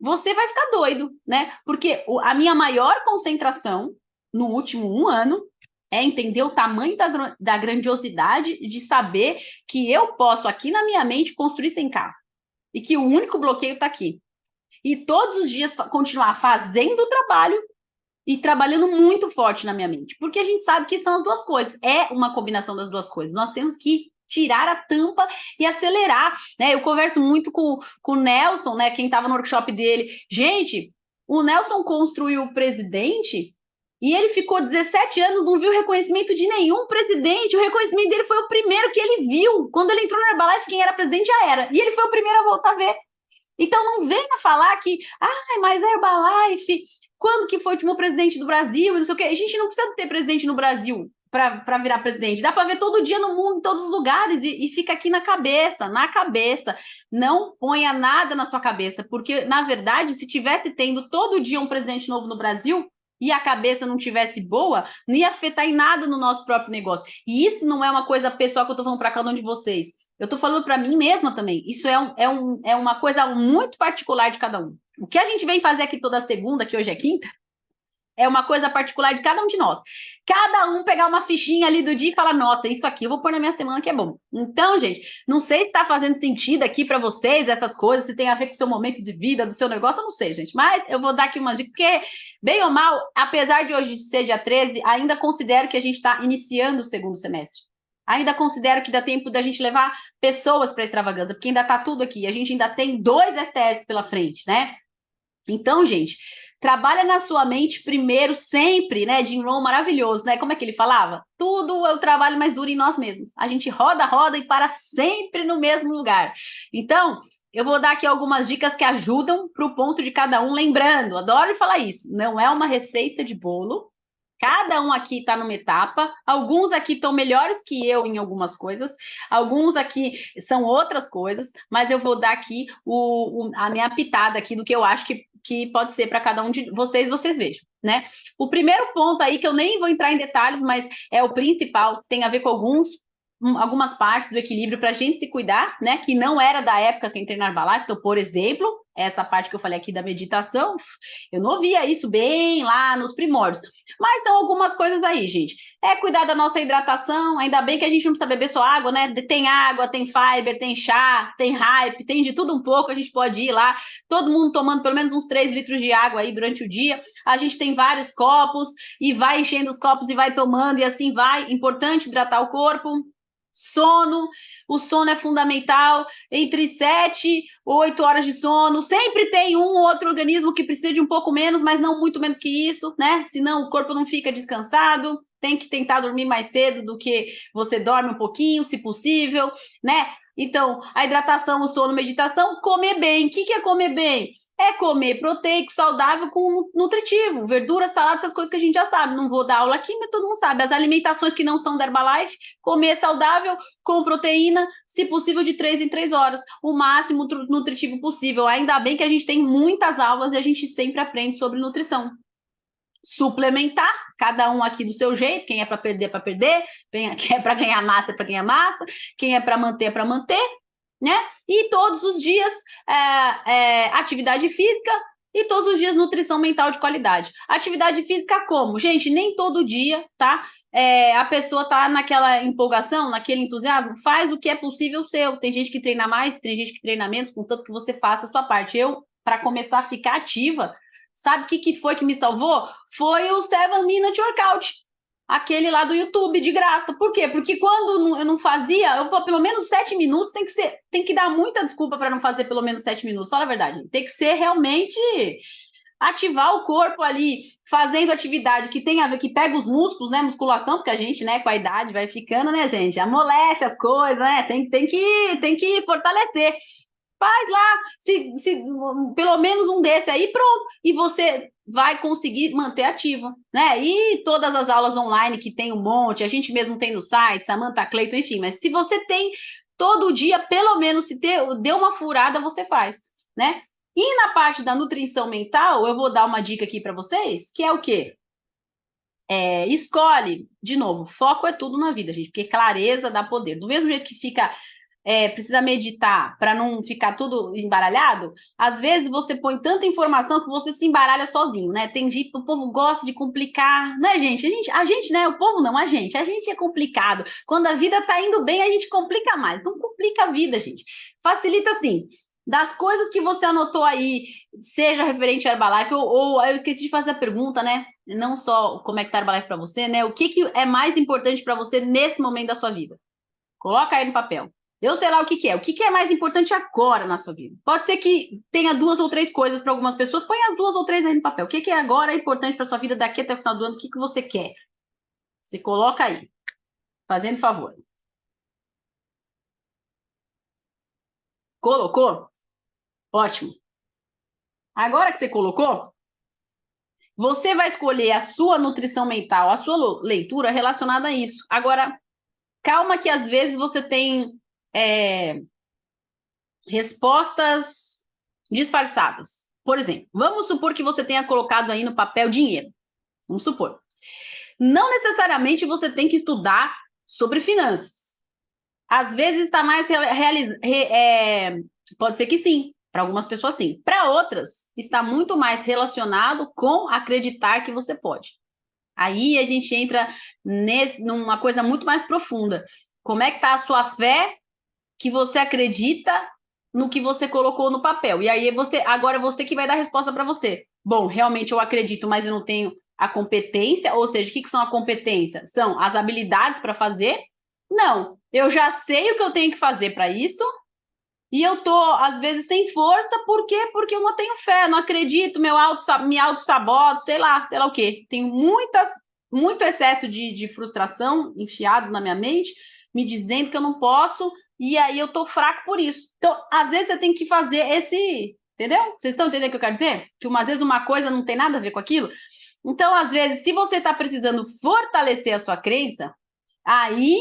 vai ficar doido, né? Porque a minha maior concentração no último 1 ano é entender o tamanho da grandiosidade de saber que eu posso, aqui na minha mente, construir 100K. E que o único bloqueio está aqui. E todos os dias continuar fazendo o trabalho e trabalhando muito forte na minha mente. Porque a gente sabe que são as duas coisas. É uma combinação das duas coisas. Nós temos que tirar a tampa e acelerar, né? Eu converso muito com o Nelson, né? Quem estava no workshop dele. Gente, o Nelson construiu o presidente e ele ficou 17 anos, não viu reconhecimento de nenhum presidente. O reconhecimento dele foi o primeiro que ele viu. Quando ele entrou na Herbalife, quem era presidente já era. E ele foi o primeiro a voltar a ver. Então não venha falar que, mas a Herbalife, quando que foi o último presidente do Brasil? Não sei o quê. A gente não precisa ter presidente no Brasil para virar presidente. Dá para ver todo dia no mundo, em todos os lugares, e fica aqui na cabeça, na cabeça. Não ponha nada na sua cabeça, porque, na verdade, se tivesse tendo todo dia um presidente novo no Brasil e a cabeça não tivesse boa, não ia afetar em nada no nosso próprio negócio. E isso não é uma coisa pessoal que eu estou falando para cada um de vocês. Eu estou falando para mim mesma também. Isso é uma coisa muito particular de cada um. O que a gente vem fazer aqui toda segunda, que hoje é quinta, é uma coisa particular de cada um de nós. Cada um pegar uma fichinha ali do dia e falar, nossa, isso aqui eu vou pôr na minha semana que é bom. Então, gente, não sei se está fazendo sentido aqui para vocês, essas coisas, se tem a ver com o seu momento de vida, do seu negócio, eu não sei, gente. Mas eu vou dar aqui umas dicas, porque, bem ou mal, apesar de hoje ser dia 13, ainda considero que a gente está iniciando o segundo semestre. Ainda considero que dá tempo da gente levar pessoas para a extravagância, porque ainda está tudo aqui. A gente ainda tem 2 STS pela frente, né? Então, gente, trabalha na sua mente primeiro, sempre, né? Jim Rohn, maravilhoso, né? Como é que ele falava? Tudo é o trabalho mais duro em nós mesmos. A gente roda, roda e para sempre no mesmo lugar. Então, eu vou dar aqui algumas dicas que ajudam para o ponto de cada um. Lembrando, adoro falar isso, não é uma receita de bolo, Cada um aqui está numa etapa, alguns aqui estão melhores que eu em algumas coisas, alguns aqui são outras coisas, mas eu vou dar aqui a minha pitada aqui do que eu acho que pode ser para cada um de vocês, vocês vejam, né? O primeiro ponto aí, que eu nem vou entrar em detalhes, mas é o principal, tem a ver com algumas partes do equilíbrio para a gente se cuidar, né? Que não era da época que eu entrei na Herbalife. Então, por exemplo, essa parte que eu falei aqui da meditação, eu não via isso bem lá nos primórdios. Mas são algumas coisas aí, gente. É cuidar da nossa hidratação, ainda bem que a gente não precisa beber só água, né? Tem água, tem fiber, tem chá, tem hype, tem de tudo um pouco, a gente pode ir lá, todo mundo tomando pelo menos uns 3 litros de água aí durante o dia. A gente tem vários copos e vai enchendo os copos e vai tomando e assim vai. Importante hidratar o corpo. Sono, o sono é fundamental, entre 7 e 8 horas de sono, sempre tem um ou outro organismo que precisa de um pouco menos, mas não muito menos que isso, né? Senão o corpo não fica descansado, tem que tentar dormir mais cedo do que você dorme um pouquinho, se possível, né? Então, a hidratação, o sono, meditação, comer bem. O que é comer bem? É comer proteico, saudável com nutritivo, verdura, salada, essas coisas que a gente já sabe. Não vou dar aula aqui, mas todo mundo sabe. As alimentações que não são da Herbalife, comer saudável, com proteína, se possível de 3 em 3 horas. O máximo nutritivo possível. Ainda bem que a gente tem muitas aulas e a gente sempre aprende sobre nutrição. Suplementar, cada um aqui do seu jeito, quem é para perder, quem é para ganhar massa, é para ganhar massa, quem é para manter, é para manter, né? E todos os dias atividade física e todos os dias nutrição mental de qualidade. Atividade física como? Gente, nem todo dia, tá? A pessoa tá naquela empolgação, naquele entusiasmo, faz o que é possível seu. Tem gente que treina mais, tem gente que treina menos, contanto que você faça a sua parte. Eu, para começar a ficar ativa, sabe o que foi que me salvou? Foi o 7-Minute Workout, aquele lá do YouTube, de graça. Por quê? Porque quando eu não fazia, eu vou pelo menos 7 minutos, tem que dar muita desculpa para não fazer pelo menos 7 minutos, fala a verdade. Tem que ser realmente ativar o corpo ali, fazendo atividade que tem a ver, que pega os músculos, né, musculação, porque a gente, né, com a idade vai ficando, né, gente, amolece as coisas, né, tem que fortalecer. Faz lá, se pelo menos um desse aí, pronto. E você vai conseguir manter ativo, né? E todas as aulas online que tem um monte, a gente mesmo tem no site, Samantha Clayton, enfim. Mas se você tem todo dia, pelo menos, se deu uma furada, você faz, né? E na parte da nutrição mental, eu vou dar uma dica aqui para vocês, que é o quê? Escolhe, de novo, foco é tudo na vida, gente, porque clareza dá poder. Do mesmo jeito que precisa meditar para não ficar tudo embaralhado, às vezes você põe tanta informação que você se embaralha sozinho, né? Tem gente, o povo gosta de complicar, né, gente? A gente, né? O povo não, a gente é complicado. Quando a vida tá indo bem, a gente complica mais. Não complica a vida, gente. Facilita assim. Das coisas que você anotou aí, seja referente à Herbalife, ou eu esqueci de fazer a pergunta, né? Não só como é que tá a Herbalife para você, né? O que é mais importante para você nesse momento da sua vida? Coloca aí no papel. Eu sei lá o que é. O que é mais importante agora na sua vida? Pode ser que tenha 2 ou 3 coisas para algumas pessoas. Põe as 2 ou 3 aí no papel. O que é agora importante para sua vida daqui até o final do ano? O que você quer? Você coloca aí. Fazendo favor. Colocou? Ótimo. Agora que você colocou, você vai escolher a sua nutrição mental, a sua leitura relacionada a isso. Agora, calma que às vezes você tem respostas disfarçadas. Por exemplo, vamos supor que você tenha colocado aí no papel dinheiro. Vamos supor. Não necessariamente você tem que estudar sobre finanças. Às vezes está mais pode ser que sim, para algumas pessoas sim. Para outras, está muito mais relacionado com acreditar que você pode. Aí a gente entra numa coisa muito mais profunda. Como é que está a sua fé que você acredita no que você colocou no papel? E aí agora é você que vai dar a resposta para você. Bom, realmente eu acredito, mas eu não tenho a competência, ou seja, o que são a competência? São as habilidades para fazer? Não, eu já sei o que eu tenho que fazer para isso, e eu tô, às vezes, sem força, por quê? Porque eu não tenho fé, não acredito, me auto-saboto, sei lá o quê. Tenho muito excesso de frustração enfiado na minha mente, me dizendo que eu não posso, e aí eu tô fraco por isso. Então, às vezes, você tem que fazer entendeu? Vocês estão entendendo o que eu quero dizer? Que às vezes uma coisa não tem nada a ver com aquilo. Então, às vezes, se você está precisando fortalecer a sua crença, aí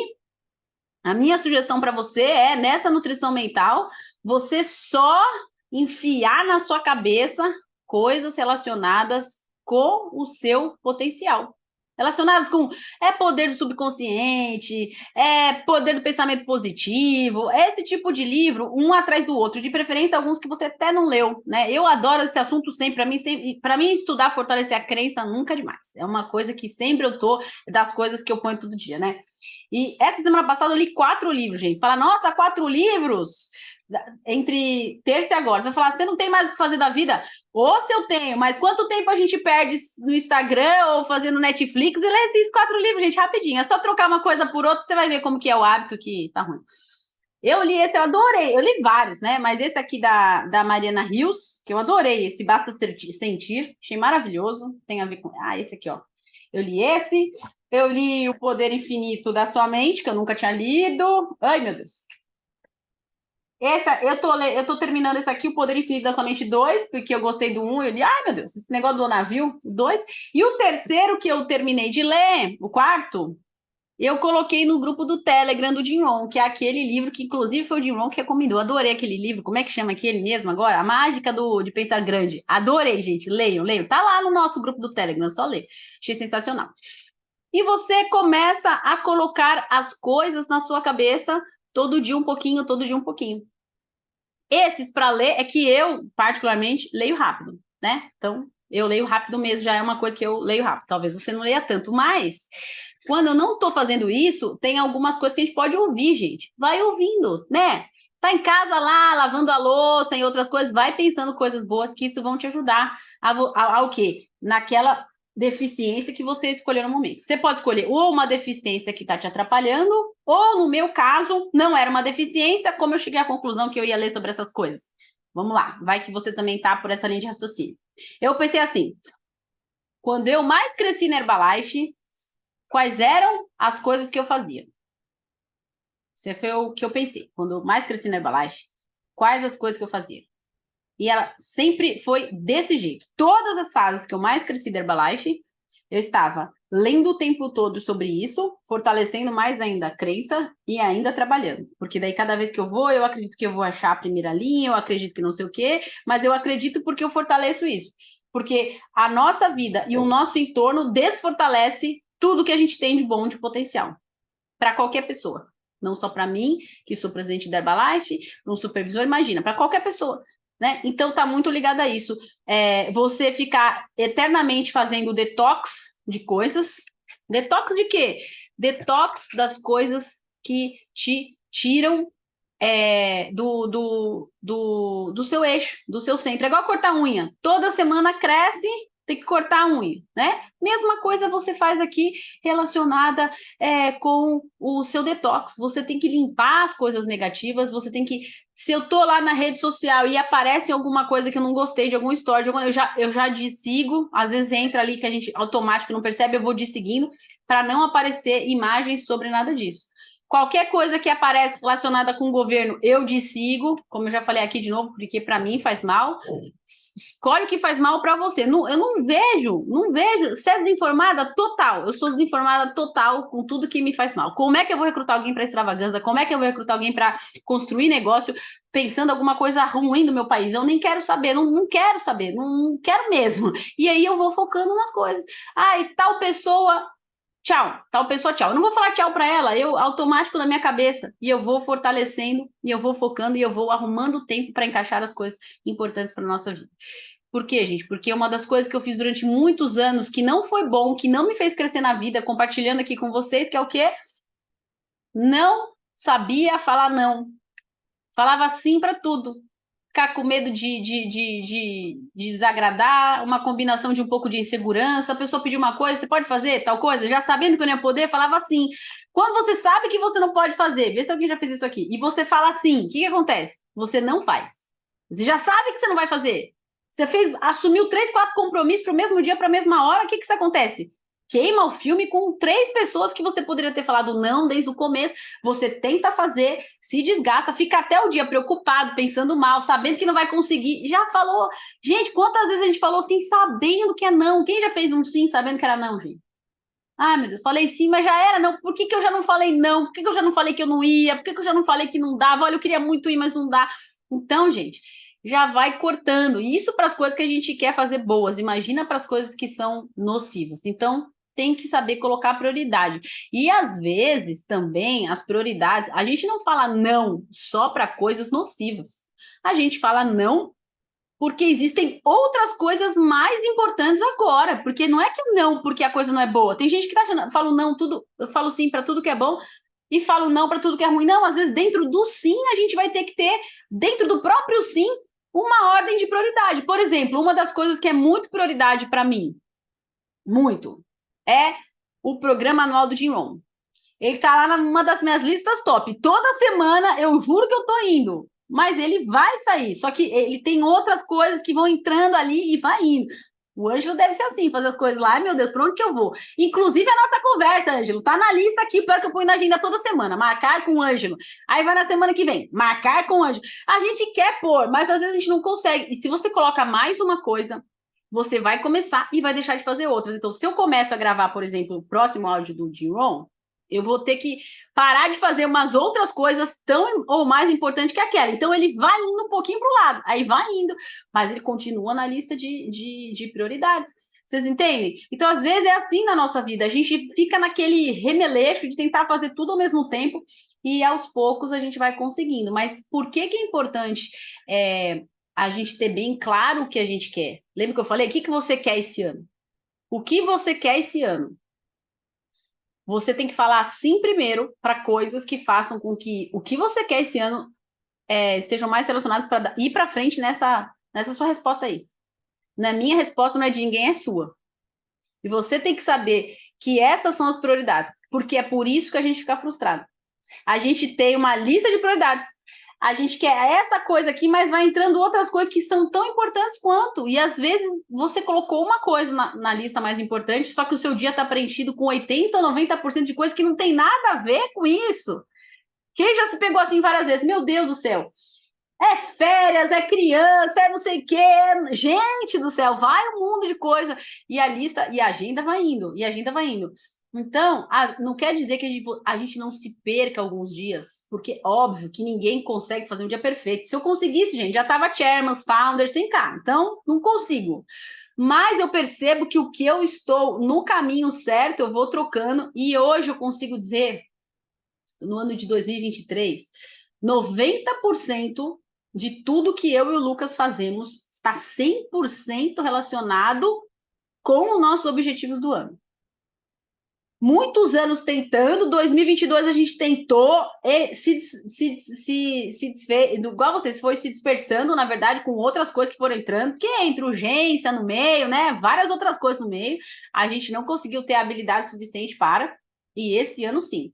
a minha sugestão para você é, nessa nutrição mental, você só enfiar na sua cabeça coisas relacionadas com o seu potencial. Relacionadas com poder do subconsciente, poder do pensamento positivo, esse tipo de livro, um atrás do outro, de preferência alguns que você até não leu, né? Eu adoro esse assunto sempre, para mim estudar, fortalecer a crença nunca é demais. É uma coisa que sempre eu tô, das coisas que eu ponho todo dia, né? E essa semana passada eu li 4 livros, gente. Fala, nossa, 4 livros? Entre terça e agora. Você vai falar, você não tem mais o que fazer da vida? Ou se eu tenho, mas quanto tempo a gente perde no Instagram ou fazendo Netflix e lê esses 4 livros, gente, rapidinho. É só trocar uma coisa por outra, você vai ver como que é o hábito que tá ruim. Eu li esse, eu adorei. Eu li vários, né? Mas esse aqui da Mariana Rios, que eu adorei, esse Basta Sentir, achei maravilhoso. Tem a ver com... Ah, esse aqui, ó. Eu li esse. Eu li O Poder Infinito da Sua Mente, que eu nunca tinha lido. Ai, meu Deus. Eu tô terminando esse aqui, O Poder Infinito da Sua Mente 2, porque eu gostei do 1. Eu li, ai, meu Deus, esse negócio do navio, os 2. E o terceiro que eu terminei de ler, o quarto, eu coloquei no grupo do Telegram do Jim Rohn, que é aquele livro que, inclusive, foi o Jim Rohn que recomendou. Adorei aquele livro. Como é que chama aquele mesmo agora? A Mágica de Pensar Grande. Adorei, gente. Leiam, leiam. Tá lá no nosso grupo do Telegram, só ler. Achei sensacional. E você começa a colocar as coisas na sua cabeça todo dia um pouquinho, todo dia um pouquinho. Esses para ler é que eu, particularmente, leio rápido, né? Então, eu leio rápido mesmo, já é uma coisa que eu leio rápido. Talvez você não leia tanto, mas quando eu não estou fazendo isso, tem algumas coisas que a gente pode ouvir, gente. Vai ouvindo, né? Tá em casa lá, lavando a louça e outras coisas, vai pensando coisas boas que isso vão te ajudar ao quê? Naquela deficiência que você escolheu no momento. Você pode escolher ou uma deficiência que está te atrapalhando, ou, no meu caso, não era uma deficiência, como eu cheguei à conclusão que eu ia ler sobre essas coisas. Vamos lá, vai que você também tá por essa linha de raciocínio. Eu pensei assim, quando eu mais cresci na Herbalife, quais eram as coisas que eu fazia? Isso foi o que eu pensei. Quando eu mais cresci na Herbalife, quais as coisas que eu fazia? E ela sempre foi desse jeito. Todas as fases que eu mais cresci da Herbalife, eu estava lendo o tempo todo sobre isso, fortalecendo mais ainda a crença e ainda trabalhando. Porque daí, cada vez que eu vou, eu acredito que eu vou achar a primeira linha, eu acredito que não sei o quê, mas eu acredito porque eu fortaleço isso. Porque a nossa vida e o nosso entorno desfortalece tudo que a gente tem de bom, de potencial. Para qualquer pessoa. Não só para mim, que sou presidente da Herbalife, um supervisor, imagina, para qualquer pessoa. Né? Então está muito ligado a isso. Você ficar eternamente fazendo detox de coisas. Detox de quê? Detox das coisas que te tiram do seu eixo, do seu centro. É igual cortar unha. Toda semana cresce, tem que cortar a unha, né? Mesma coisa você faz aqui relacionada com o seu detox. Você tem que limpar as coisas negativas, você tem que... Se eu tô lá na rede social e aparece alguma coisa que eu não gostei, de algum story, eu já desigo, às vezes entra ali que a gente automático não percebe, eu vou desseguindo, para não aparecer imagens sobre nada disso. Qualquer coisa que aparece relacionada com o governo, eu desigo, como eu já falei aqui de novo, porque para mim faz mal. Escolhe o que faz mal para você. Eu não vejo. Você é desinformada total. Eu sou desinformada total com tudo que me faz mal. Como é que eu vou recrutar alguém para extravagância? Como é que eu vou recrutar alguém para construir negócio pensando alguma coisa ruim do meu país? Eu nem quero saber, não quero saber, não quero mesmo. E aí eu vou focando nas coisas. E tal pessoa... Tchau, tal pessoa, tchau. Eu não vou falar tchau para ela, eu automático na minha cabeça. E eu vou fortalecendo, e eu vou focando, e eu vou arrumando tempo para encaixar as coisas importantes para nossa vida. Por quê, gente? Porque uma das coisas que eu fiz durante muitos anos, que não foi bom, que não me fez crescer na vida, compartilhando aqui com vocês, que é o quê? Não sabia falar não. Falava sim para tudo. Ficar com medo de desagradar, uma combinação de um pouco de insegurança, a pessoa pedir uma coisa, você pode fazer tal coisa? Já sabendo que eu não ia poder, falava assim. Quando você sabe que você não pode fazer, vê se alguém já fez isso aqui, e você fala assim, o que acontece? Você não faz. Você já sabe que você não vai fazer. Você assumiu 3, 4 compromissos para o mesmo dia, para a mesma hora, o que acontece? queima o filme com 3 pessoas que você poderia ter falado não desde o começo. Você tenta fazer, se desgasta, fica até o dia preocupado, pensando mal, sabendo que não vai conseguir. Já falou. Gente, quantas vezes a gente falou sim sabendo que é não? Quem já fez um sim sabendo que era não, gente? Ai, meu Deus, falei sim, mas já era não. Por que eu já não falei não? Por que eu já não falei que eu não ia? Por que eu já não falei que não dava? Olha, eu queria muito ir, mas não dá. Então, gente, já vai cortando. Isso para as coisas que a gente quer fazer boas. Imagina para as coisas que são nocivas. Então, tem que saber colocar prioridade. E às vezes também as prioridades, a gente não fala não só para coisas nocivas. A gente fala não porque existem outras coisas mais importantes agora, porque não é que não, porque a coisa não é boa. Tem gente que tá achando, falo não, tudo, eu falo sim para tudo que é bom e falo não para tudo que é ruim. Não, às vezes dentro do sim a gente vai ter que ter, dentro do próprio sim, uma ordem de prioridade. Por exemplo, uma das coisas que é muito prioridade para mim, muito, é o programa anual do Jim Rohn. Ele tá lá numa das minhas listas top. Toda semana eu juro que eu tô indo, mas ele vai sair. Só que ele tem outras coisas que vão entrando ali e vai indo. O Ângelo deve ser assim, fazer as coisas lá. Ai, meu Deus, por onde que eu vou? Inclusive a nossa conversa, Ângelo, tá na lista aqui, pior que eu ponho na agenda toda semana. Marcar com o Ângelo. Aí vai na semana que vem, marcar com o Ângelo. A gente quer pôr, mas às vezes a gente não consegue. E se você coloca mais uma coisa, você vai começar e vai deixar de fazer outras. Então, se eu começo a gravar, por exemplo, o próximo áudio do Jim Rohn, eu vou ter que parar de fazer umas outras coisas tão ou mais importantes que aquela. Então, ele vai indo um pouquinho para o lado, aí vai indo, mas ele continua na lista de prioridades. Vocês entendem? Então, às vezes é assim na nossa vida. A gente fica naquele remeleixo de tentar fazer tudo ao mesmo tempo e aos poucos a gente vai conseguindo. Mas por que é importante a gente ter bem claro o que a gente quer? Lembra que eu falei? O que você quer esse ano? O que você quer esse ano? Você tem que falar sim primeiro para coisas que façam com que o que você quer esse ano estejam mais relacionados para ir para frente nessa sua resposta aí. Não é minha resposta, não é de ninguém, é sua. E você tem que saber que essas são as prioridades, porque é por isso que a gente fica frustrado. A gente tem uma lista de prioridades. A gente quer essa coisa aqui, mas vai entrando outras coisas que são tão importantes quanto. E às vezes você colocou uma coisa na lista mais importante, só que o seu dia está preenchido com 80% ou 90% de coisas que não tem nada a ver com isso. Quem já se pegou assim várias vezes? Meu Deus do céu. É férias, é criança, é não sei o quê. Gente do céu, vai um mundo de coisa. E a lista, e a agenda vai indo, e a agenda vai indo. Então, não quer dizer que a gente não se perca alguns dias, porque óbvio que ninguém consegue fazer um dia perfeito. Se eu conseguisse, gente, já estava chairman, founder, sem cá. Então, não consigo. Mas eu percebo que o que eu estou no caminho certo, eu vou trocando. E hoje eu consigo dizer, no ano de 2023, 90% de tudo que eu e o Lucas fazemos está 100% relacionado com os nossos objetivos do ano. Muitos anos tentando, 2022 a gente tentou se desfez, igual vocês, foi se dispersando, na verdade, com outras coisas que foram entrando, porque entre urgência no meio, né, várias outras coisas no meio, a gente não conseguiu ter habilidade suficiente para, e esse ano sim.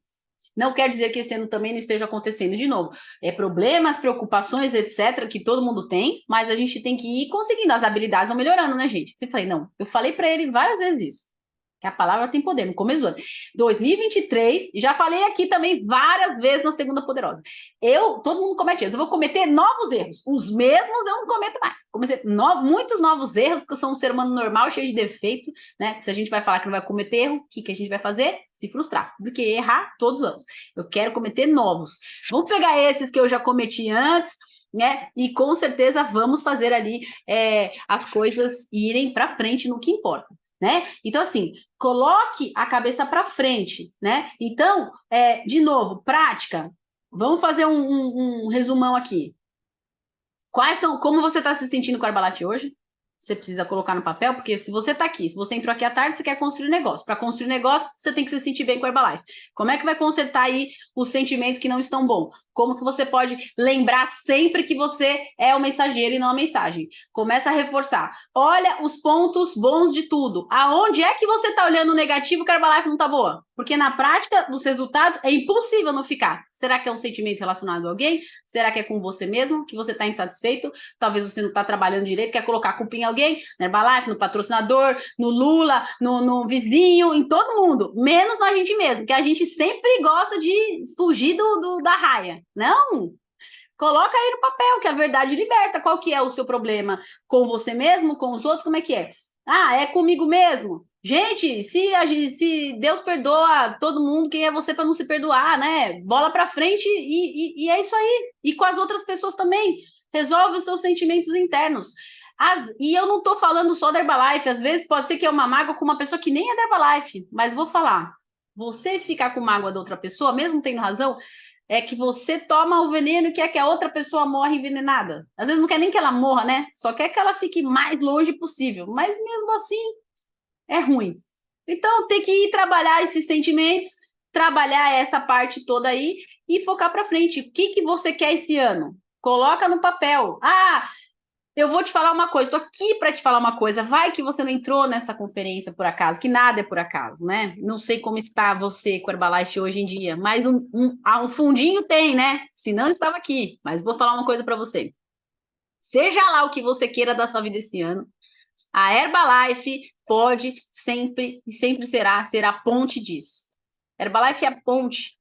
Não quer dizer que esse ano também não esteja acontecendo de novo. Problemas, preocupações, etc., que todo mundo tem, mas a gente tem que ir conseguindo, as habilidades vão melhorando, né, gente? Você falei, não, eu falei para ele várias vezes isso. Que a palavra tem poder, no começo do ano. 2023, já falei aqui também várias vezes na Segunda Poderosa. Todo mundo comete erros. Eu vou cometer novos erros. Os mesmos eu não cometo mais. Comecei muitos novos erros, porque eu sou um ser humano normal, cheio de defeito, né? Se a gente vai falar que não vai cometer erro, o que a gente vai fazer? Se frustrar. Porque errar, todos vamos. Eu quero cometer novos. Vamos pegar esses que eu já cometi antes, né? E com certeza vamos fazer ali as coisas irem para frente no que importa. Né? Então, assim, coloque a cabeça para frente, né? Então, de novo, prática. Vamos fazer um resumão aqui. Como você está se sentindo com a Herbalife hoje? Você precisa colocar no papel, porque se você está aqui, se você entrou aqui à tarde, você quer construir negócio. Para construir negócio, você tem que se sentir bem com a Herbalife. Como é que vai consertar aí os sentimentos que não estão bons? Como que você pode lembrar sempre que você é o mensageiro e não a mensagem? Começa a reforçar. Olha os pontos bons de tudo. Aonde é que você está olhando o negativo que a Herbalife não está boa? Porque na prática, dos resultados, é impossível não ficar. Será que é um sentimento relacionado a alguém? Será que é com você mesmo, que você está insatisfeito? Talvez você não está trabalhando direito, quer colocar a culpa em alguém, na Herbalife, no patrocinador, no Lula, no vizinho, em todo mundo. Menos na gente mesmo, que a gente sempre gosta de fugir da raia. Não! Coloca aí no papel, que a verdade liberta. Qual que é o seu problema? Com você mesmo, com os outros, como é que é? Ah, é comigo mesmo? Gente, se Deus perdoa todo mundo, quem é você para não se perdoar, né? Bola para frente e é isso aí. E com as outras pessoas também. Resolve os seus sentimentos internos. E eu não estou falando só da Herbalife, às vezes pode ser que é uma mágoa com uma pessoa que nem é da Herbalife, mas vou falar. Você ficar com mágoa da outra pessoa, mesmo tendo razão, é que você toma o veneno e quer que a outra pessoa morra envenenada. Às vezes não quer nem que ela morra, né? Só quer que ela fique mais longe possível. Mas mesmo assim, é ruim. Então, tem que ir trabalhar esses sentimentos, trabalhar essa parte toda aí e focar para frente. O que você quer esse ano? Coloca no papel. Ah, eu vou te falar uma coisa, estou aqui para te falar uma coisa. Vai que você não entrou nessa conferência por acaso, que nada é por acaso, né? Não sei como está você com a Herbalife hoje em dia, mas um fundinho tem, né? Senão eu estava aqui. Mas vou falar uma coisa para você. Seja lá o que você queira da sua vida esse ano, a Herbalife pode sempre e sempre será ser a ponte disso. Herbalife é a ponte.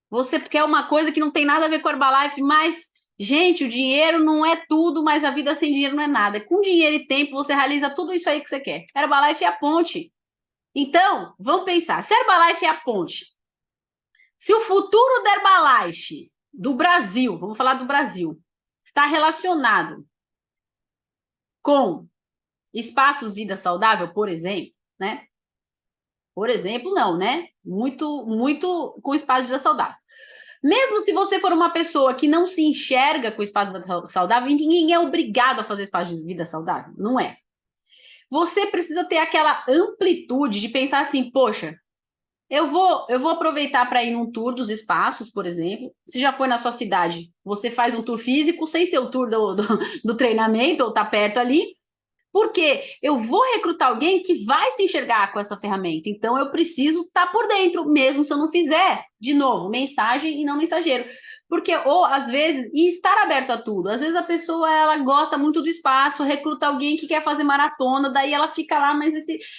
Você quer uma coisa que não tem nada a ver com a Herbalife, mas, gente, o dinheiro não é tudo, mas a vida sem dinheiro não é nada. Com dinheiro e tempo, você realiza tudo isso aí que você quer. Herbalife é a ponte. Então, vamos pensar. Se a Herbalife é a ponte, se o futuro da Herbalife, do Brasil, vamos falar do Brasil, está relacionado com espaços vida saudável, por exemplo, né? Por exemplo, não, né? Muito com espaço de vida saudável. Mesmo se você for uma pessoa que não se enxerga com espaço de vida saudável, ninguém é obrigado a fazer espaço de vida saudável, não é. Você precisa ter aquela amplitude de pensar assim, poxa, eu vou aproveitar para ir num tour dos espaços, por exemplo. Se já foi na sua cidade, você faz um tour físico, sem ser o tour do treinamento, ou tá perto ali, porque eu vou recrutar alguém que vai se enxergar com essa ferramenta. Então, eu preciso estar por dentro, mesmo se eu não fizer. De novo, mensagem e não mensageiro. Porque, ou às vezes, e estar aberto a tudo. Às vezes a pessoa, ela gosta muito do espaço, recruta alguém que quer fazer maratona, daí ela fica lá, mas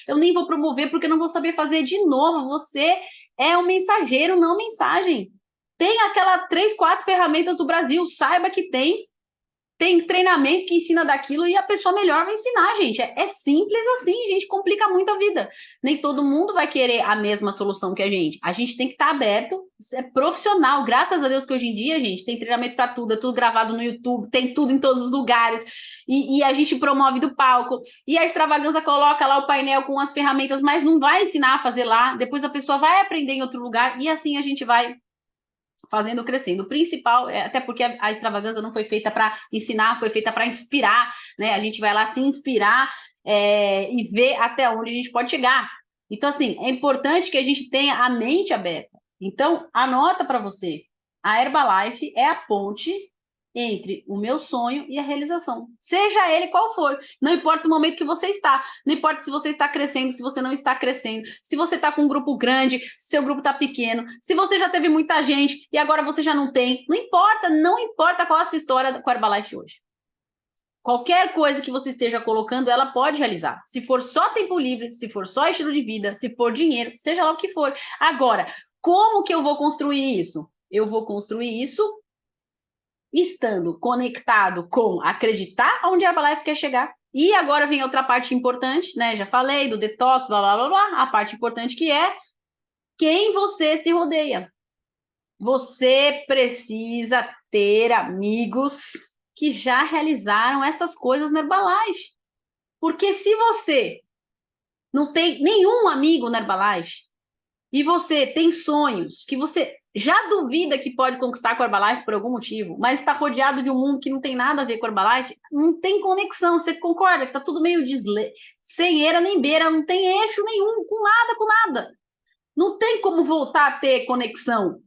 eu nem vou promover porque eu não vou saber fazer. De novo, você é um mensageiro, não mensagem. Tem aquela 3, 4 ferramentas do Brasil, saiba que tem treinamento que ensina daquilo e a pessoa melhor vai ensinar, gente. É simples assim, a gente complica muito a vida. Nem todo mundo vai querer a mesma solução que a gente. A gente tem que estar aberto, é profissional. Graças a Deus que hoje em dia, gente, tem treinamento para tudo, é tudo gravado no YouTube, tem tudo em todos os lugares. E a gente promove do palco. E a Extravaganza coloca lá o painel com as ferramentas, mas não vai ensinar a fazer lá. Depois a pessoa vai aprender em outro lugar e assim a gente vai fazendo crescendo. O principal, até porque a extravagância não foi feita para ensinar, foi feita para inspirar, né? A gente vai lá se inspirar e ver até onde a gente pode chegar. Então, assim, é importante que a gente tenha a mente aberta. Então, anota para você. A Herbalife é a ponte entre o meu sonho e a realização. Seja ele qual for. Não importa o momento que você está. Não importa se você está crescendo, se você não está crescendo. Se você está com um grupo grande, se seu grupo está pequeno. Se você já teve muita gente e agora você já não tem. Não importa qual a sua história com a Herbalife hoje. Qualquer coisa que você esteja colocando, ela pode realizar. Se for só tempo livre, se for só estilo de vida, se for dinheiro, seja lá o que for. Agora, como que eu vou construir isso? Eu vou construir isso estando conectado com acreditar onde a Herbalife quer chegar. E agora vem outra parte importante, né? Já falei do detox, blá, blá, blá, blá. A parte importante que é quem você se rodeia. Você precisa ter amigos que já realizaram essas coisas na Herbalife. Porque se você não tem nenhum amigo na Herbalife e você tem sonhos que você já duvida que pode conquistar com a Herbalife por algum motivo, mas está rodeado de um mundo que não tem nada a ver com a Herbalife, não tem conexão, você concorda? Que tá tudo meio sem eira nem beira, não tem eixo nenhum, com nada, com nada. Não tem como voltar a ter conexão.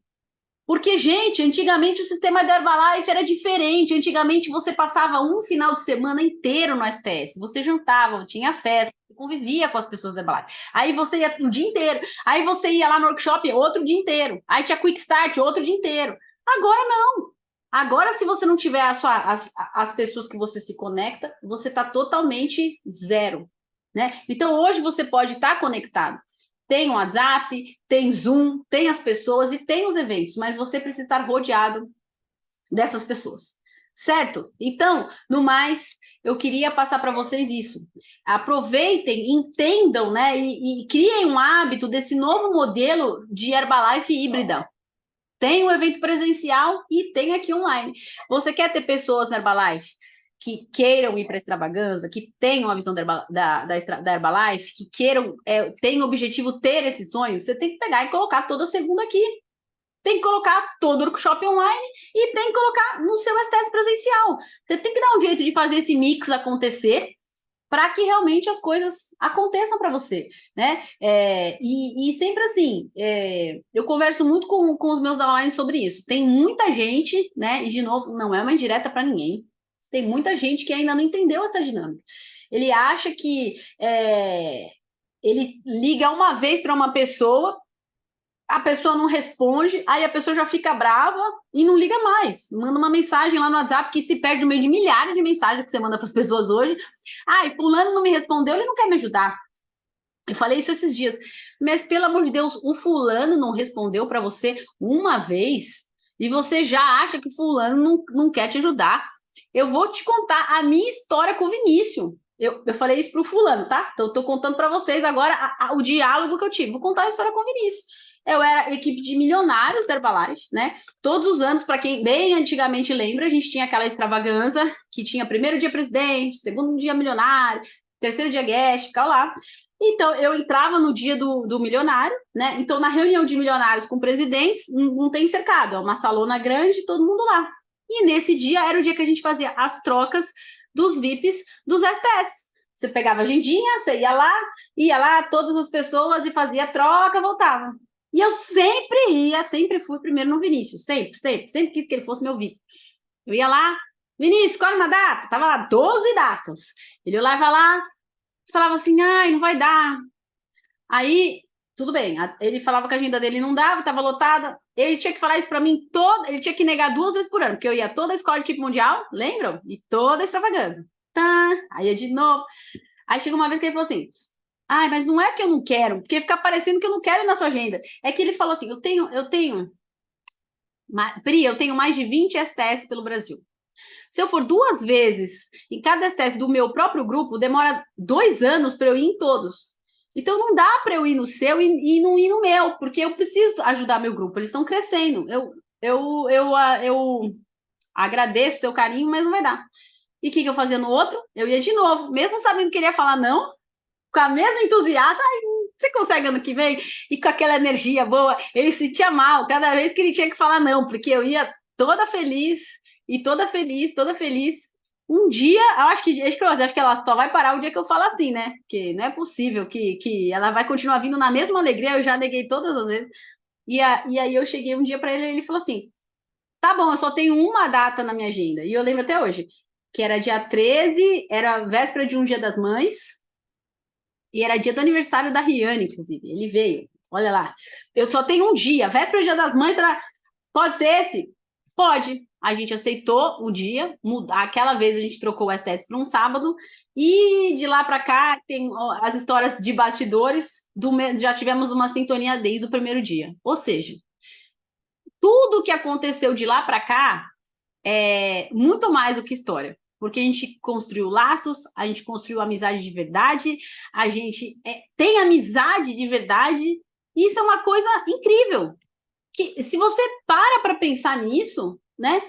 Porque, gente, antigamente o sistema da Herbalife era diferente. Antigamente você passava um final de semana inteiro no STS. Você jantava, tinha festa, convivia com as pessoas da Herbalife. Aí você ia o dia inteiro. Aí você ia lá no workshop outro dia inteiro. Aí tinha Quick Start outro dia inteiro. Agora não. Agora, se você não tiver as pessoas que você se conecta, você está totalmente zero. Né? Então, hoje você pode estar conectado. Tem o WhatsApp, tem Zoom, tem as pessoas e tem os eventos, mas você precisa estar rodeado dessas pessoas, certo? Então, no mais, eu queria passar para vocês isso. Aproveitem, entendam, né, e criem um hábito desse novo modelo de Herbalife híbrida. Tem o evento presencial e tem aqui online. Você quer ter pessoas na Herbalife que queiram ir para a extravaganza, que tenham a visão da Herbalife, que queiram, tenham o objetivo ter esse sonho, você tem que pegar e colocar toda segunda aqui. Tem que colocar todo o workshop online e tem que colocar no seu STS presencial. Você tem que dar um jeito de fazer esse mix acontecer para que realmente as coisas aconteçam para você, né? E sempre assim, eu converso muito com os meus downlines sobre isso. Tem muita gente, né? E de novo, não é uma indireta para ninguém. Tem muita gente que ainda não entendeu essa dinâmica. Ele acha que ele liga uma vez para uma pessoa, a pessoa não responde, aí a pessoa já fica brava e não liga mais. Manda uma mensagem lá no WhatsApp que se perde no meio de milhares de mensagens que você manda para as pessoas hoje. Ai, fulano não me respondeu, ele não quer me ajudar. Eu falei isso esses dias. Mas, pelo amor de Deus, o fulano não respondeu para você uma vez e você já acha que fulano não quer te ajudar. Eu vou te contar a minha história com o Vinícius. Eu falei isso pro fulano, tá? Então, eu tô contando para vocês agora o diálogo que eu tive. Vou contar a história com o Vinícius. Eu era equipe de milionários da Herbalife, né? Todos os anos, para quem bem antigamente lembra, a gente tinha aquela extravaganza que tinha primeiro dia presidente, segundo dia milionário, terceiro dia guest, ficava lá. Então, eu entrava no dia do milionário, né? Então, na reunião de milionários com presidentes, não tem cercado, é uma salona grande, todo mundo lá. E nesse dia era o dia que a gente fazia as trocas dos VIPs dos STS. Você pegava a agendinha, você ia lá, todas as pessoas e fazia a troca, voltava. E eu sempre fui primeiro no Vinícius, sempre quis que ele fosse meu VIP. Eu ia lá, Vinícius, escolhe uma data, tava lá 12 datas. Ele olhava lá, falava assim, ai, não vai dar. Aí, tudo bem, ele falava que a agenda dele não dava, estava lotada. Ele tinha que falar isso para mim ele tinha que negar 2 vezes por ano, porque eu ia toda a escola de equipe mundial, lembram? E toda a extravagância. Tá, aí ia de novo. Aí chegou uma vez que ele falou assim, ai, mas não é que eu não quero, porque fica parecendo que eu não quero ir na sua agenda. É que ele falou assim, Pri, eu tenho mais de 20 STS pelo Brasil. Se eu for 2 vezes em cada STS do meu próprio grupo, demora 2 anos para eu ir em todos. Então não dá para eu ir no seu e não ir no meu, porque eu preciso ajudar meu grupo, eles estão crescendo. Eu agradeço o seu carinho, mas não vai dar. E o que eu fazia no outro? Eu ia de novo, mesmo sabendo que ele ia falar não, com a mesma entusiasmo, você consegue ano que vem? E com aquela energia boa, ele se sentia mal cada vez que ele tinha que falar não, porque eu ia toda feliz, e toda feliz. Um dia, acho que ela só vai parar o dia que eu falo assim, né? Porque não é possível que ela vai continuar vindo na mesma alegria, eu já neguei todas as vezes. E aí eu cheguei um dia para ele e ele falou assim: tá bom, eu só tenho uma data na minha agenda. E eu lembro até hoje, que era dia 13, era véspera de um Dia das Mães, e era dia do aniversário da Rihanna, inclusive. Ele veio. Olha lá. Eu só tenho um dia. Véspera do Dia das Mães. Pode ser esse? Pode. A gente aceitou o dia. Aquela vez a gente trocou o STS para um sábado. E de lá para cá tem as histórias de bastidores. Já tivemos uma sintonia desde o primeiro dia. Ou seja, tudo que aconteceu de lá para cá é muito mais do que história. Porque a gente construiu laços, a gente construiu amizade de verdade, a gente tem amizade de verdade, e isso é uma coisa incrível. Que, se você para pensar nisso, né?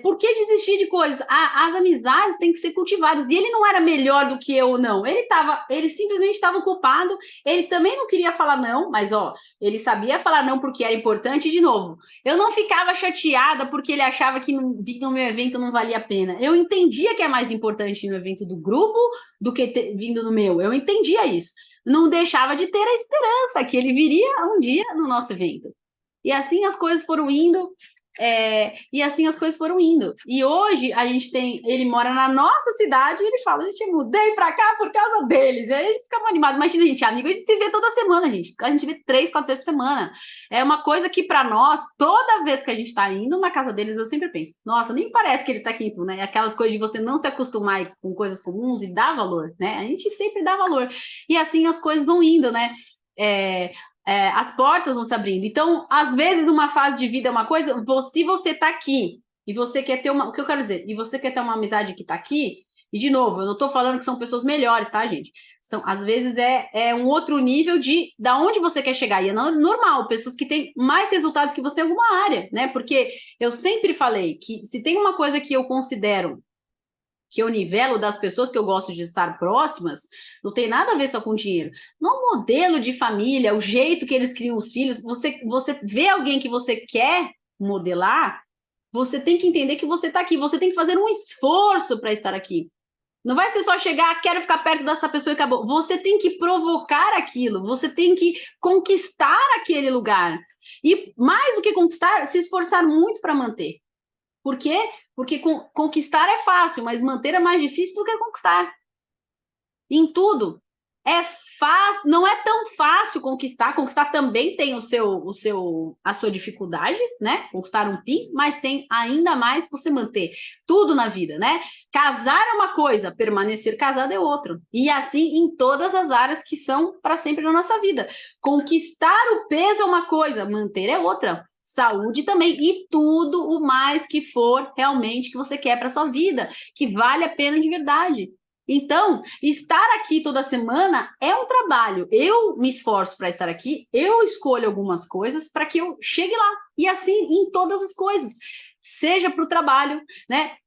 Por que desistir de coisas? As amizades têm que ser cultivadas. E ele não era melhor do que eu, não. Ele simplesmente estava ocupado. Ele também não queria falar não, mas ó, ele sabia falar não porque era importante. De novo, eu não ficava chateada porque ele achava que vir no meu evento não valia a pena. Eu entendia que é mais importante no evento do grupo do que vindo no meu. Eu entendia isso. Não deixava de ter a esperança que ele viria um dia no nosso evento. E assim as coisas foram indo. E assim as coisas foram indo. E hoje a gente tem. Ele mora na nossa cidade e ele fala: a gente mudei pra cá por causa deles. E aí a gente fica animado. Imagina, a gente é amigo, a gente se vê toda semana, gente. A gente vê 3, 4 vezes por semana. É uma coisa que, pra nós, toda vez que a gente tá indo na casa deles, eu sempre penso: nossa, nem parece que ele tá aqui, então, né? Aquelas coisas de você não se acostumar com coisas comuns e dar valor, né? A gente sempre dá valor. E assim as coisas vão indo, né? É, as portas vão se abrindo. Então, às vezes, numa fase de vida é uma coisa, se você está aqui e você quer ter uma. O que eu quero dizer? E você quer ter uma amizade que está aqui, e de novo, eu não estou falando que são pessoas melhores, tá, gente? Às vezes é um outro nível de da onde você quer chegar. E é normal, pessoas que têm mais resultados que você em alguma área, né? Porque eu sempre falei que se tem uma coisa que eu considero que eu nivelo das pessoas que eu gosto de estar próximas, não tem nada a ver só com dinheiro. No modelo de família, o jeito que eles criam os filhos, você vê alguém que você quer modelar, você tem que entender que você está aqui, você tem que fazer um esforço para estar aqui. Não vai ser só chegar, quero ficar perto dessa pessoa e acabou. Você tem que provocar aquilo, você tem que conquistar aquele lugar. E mais do que conquistar, se esforçar muito para manter. Por quê? Porque conquistar é fácil, mas manter é mais difícil do que conquistar. Em tudo. É fácil, não é tão fácil conquistar. Conquistar também tem a sua dificuldade, né? Conquistar um PIN, mas tem ainda mais você manter tudo na vida, né? Casar é uma coisa, permanecer casado é outra. E assim em todas as áreas que são para sempre na nossa vida. Conquistar o peso é uma coisa, manter é outra. Saúde também, e tudo o mais que for realmente que você quer para sua vida, que vale a pena de verdade. Então, estar aqui toda semana é um trabalho. Eu me esforço para estar aqui, eu escolho algumas coisas para que eu chegue lá. E assim em todas as coisas. Seja para o trabalho, né?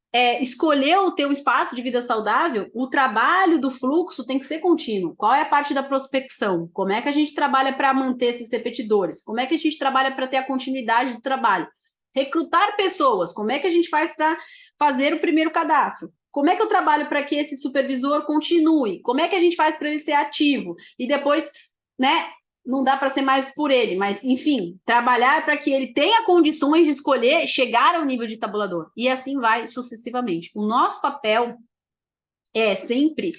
Escolher o teu espaço de vida saudável, o trabalho do fluxo tem que ser contínuo. Qual é a parte da prospecção? Como é que a gente trabalha para manter esses repetidores? Como é que a gente trabalha para ter a continuidade do trabalho? Recrutar pessoas, como é que a gente faz para fazer o primeiro cadastro? Como é que eu trabalho para que esse supervisor continue? Como é que a gente faz para ele ser ativo? E depois, né, não dá para ser mais por ele, mas, enfim, trabalhar para que ele tenha condições de escolher chegar ao nível de tabulador. E assim vai sucessivamente. O nosso papel é sempre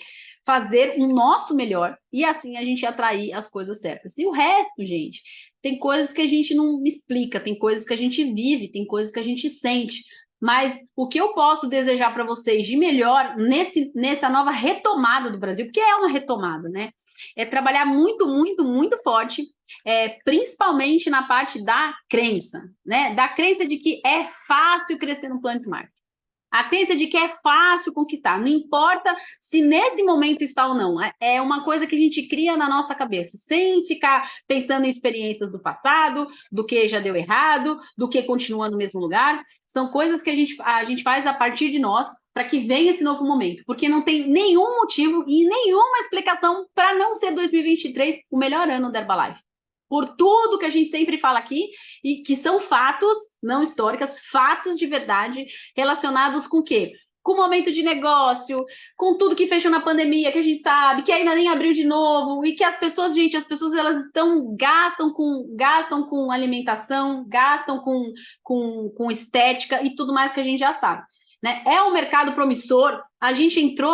fazer o nosso melhor e assim a gente atrair as coisas certas. E o resto, gente, tem coisas que a gente não explica, tem coisas que a gente vive, tem coisas que a gente sente. Mas o que eu posso desejar para vocês de melhor nessa nova retomada do Brasil, porque é uma retomada, né? É trabalhar muito, muito, muito forte, principalmente na parte da crença, né? Da crença de que é fácil crescer no Planet Market. A crença de que é fácil conquistar, não importa se nesse momento está ou não, é uma coisa que a gente cria na nossa cabeça, sem ficar pensando em experiências do passado, do que já deu errado, do que continua no mesmo lugar. São coisas que a gente faz a partir de nós para que venha esse novo momento, porque não tem nenhum motivo e nenhuma explicação para não ser 2023 o melhor ano da Herbalife. Por tudo que a gente sempre fala aqui, e que são fatos, não históricas, fatos de verdade, relacionados com o quê? Com o momento de negócio, com tudo que fechou na pandemia, que a gente sabe, que ainda nem abriu de novo, e que as pessoas, gente, as pessoas elas gastam com alimentação, gastam com estética e tudo mais que a gente já sabe. Né? É um mercado promissor, a gente entrou,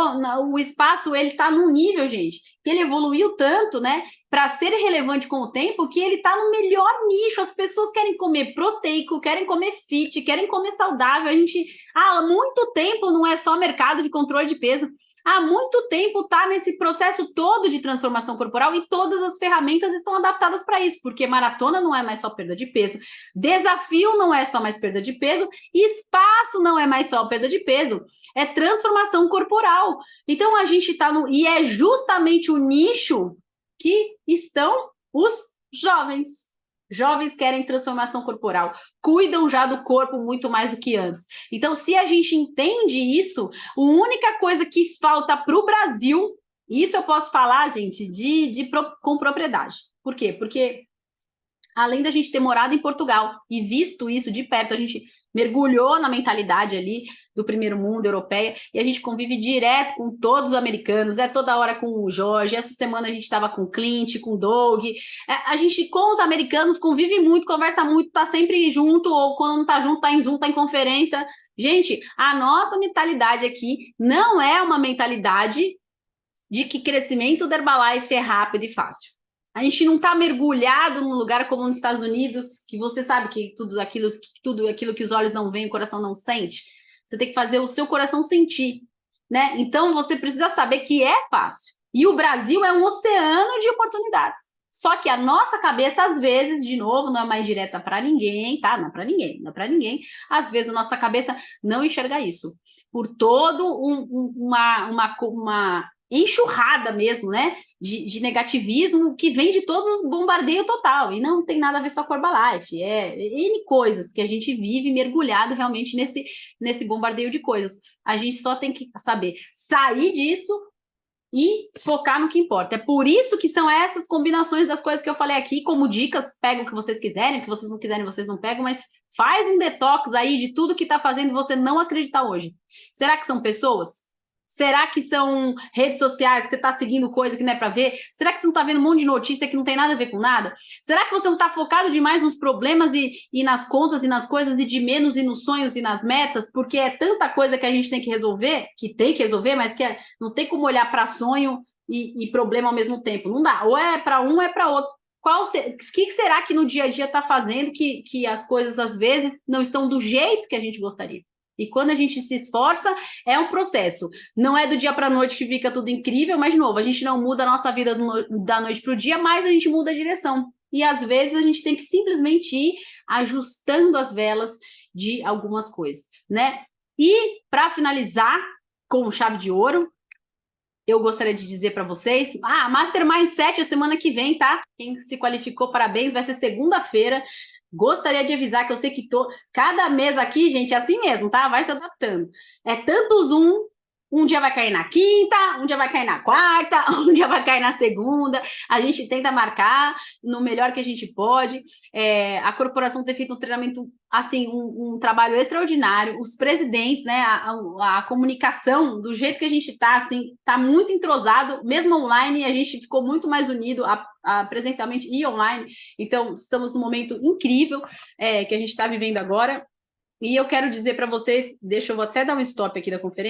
o espaço ele está num nível, gente, que ele evoluiu tanto, né? Para ser relevante com o tempo, que ele está no melhor nicho. As pessoas querem comer proteico, querem comer fit, querem comer saudável. A gente, há muito tempo não é só mercado de controle de peso. Há muito tempo está nesse processo todo de transformação corporal e todas as ferramentas estão adaptadas para isso, porque maratona não é mais só perda de peso, desafio não é só mais perda de peso, espaço não é mais só perda de peso, é transformação corporal. Então a gente está no. E é justamente o nicho que estão os jovens. Jovens querem transformação corporal, cuidam já do corpo muito mais do que antes. Então, se a gente entende isso, a única coisa que falta para o Brasil, isso eu posso falar, gente, com propriedade. Por quê? Porque além da gente ter morado em Portugal e visto isso de perto, a gente mergulhou na mentalidade ali do primeiro mundo, europeia, e a gente convive direto com todos os americanos, toda hora com o Jorge, essa semana a gente estava com o Clint, com o Doug, a gente com os americanos convive muito, conversa muito, tá sempre junto, ou quando não tá junto, tá em Zoom, tá em conferência. Gente, a nossa mentalidade aqui não é uma mentalidade de que crescimento da Herbalife é rápido e fácil. A gente não está mergulhado num lugar como nos Estados Unidos, que você sabe que tudo aquilo que os olhos não veem, o coração não sente. Você tem que fazer o seu coração sentir, né? Então você precisa saber que é fácil. E o Brasil é um oceano de oportunidades. Só que a nossa cabeça, às vezes, de novo, não é mais direta para ninguém, tá? Não é para ninguém, não é para ninguém. Às vezes a nossa cabeça não enxerga isso. Por todo uma enxurrada mesmo, né? De negativismo que vem de todos os bombardeios total, e não tem nada a ver só com a Herbalife, N coisas que a gente vive mergulhado realmente nesse bombardeio de coisas. A gente só tem que saber sair disso e focar no que importa. É por isso que são essas combinações das coisas que eu falei aqui, como dicas, pega o que vocês quiserem, o que vocês não quiserem, vocês não pegam, mas faz um detox aí de tudo que está fazendo você não acreditar hoje. Será que são pessoas? Será que são redes sociais que você está seguindo coisa que não é para ver? Será que você não está vendo um monte de notícia que não tem nada a ver com nada? Será que você não está focado demais nos problemas e nas contas e nas coisas e de menos e nos sonhos e nas metas? Porque é tanta coisa que a gente tem que resolver, mas que não tem como olhar para sonho e problema ao mesmo tempo. Não dá. Ou é para um, ou é para outro. Que será que no dia a dia está fazendo que as coisas, às vezes, não estão do jeito que a gente gostaria? E quando a gente se esforça, é um processo. Não é do dia para a noite que fica tudo incrível, mas, de novo, a gente não muda a nossa vida da noite para o dia, mas a gente muda a direção. E, às vezes, a gente tem que simplesmente ir ajustando as velas de algumas coisas, né? E, para finalizar com chave de ouro, eu gostaria de dizer para vocês, Mastermind 7 a semana que vem, tá? Quem se qualificou, parabéns, vai ser segunda-feira. Gostaria de avisar que eu sei que cada mês aqui, gente, é assim mesmo, tá? Vai se adaptando. É tanto Zoom, um dia vai cair na quinta, um dia vai cair na quarta, um dia vai cair na segunda. A gente tenta marcar no melhor que a gente pode. A corporação tem feito um treinamento, assim, um trabalho extraordinário. Os presidentes, né, a comunicação, do jeito que a gente tá, assim, tá muito entrosado, mesmo online, a gente ficou muito mais unido presencialmente e online. Então, estamos num momento incrível que a gente está vivendo agora. E eu quero dizer para vocês, eu vou até dar um stop aqui da conferência,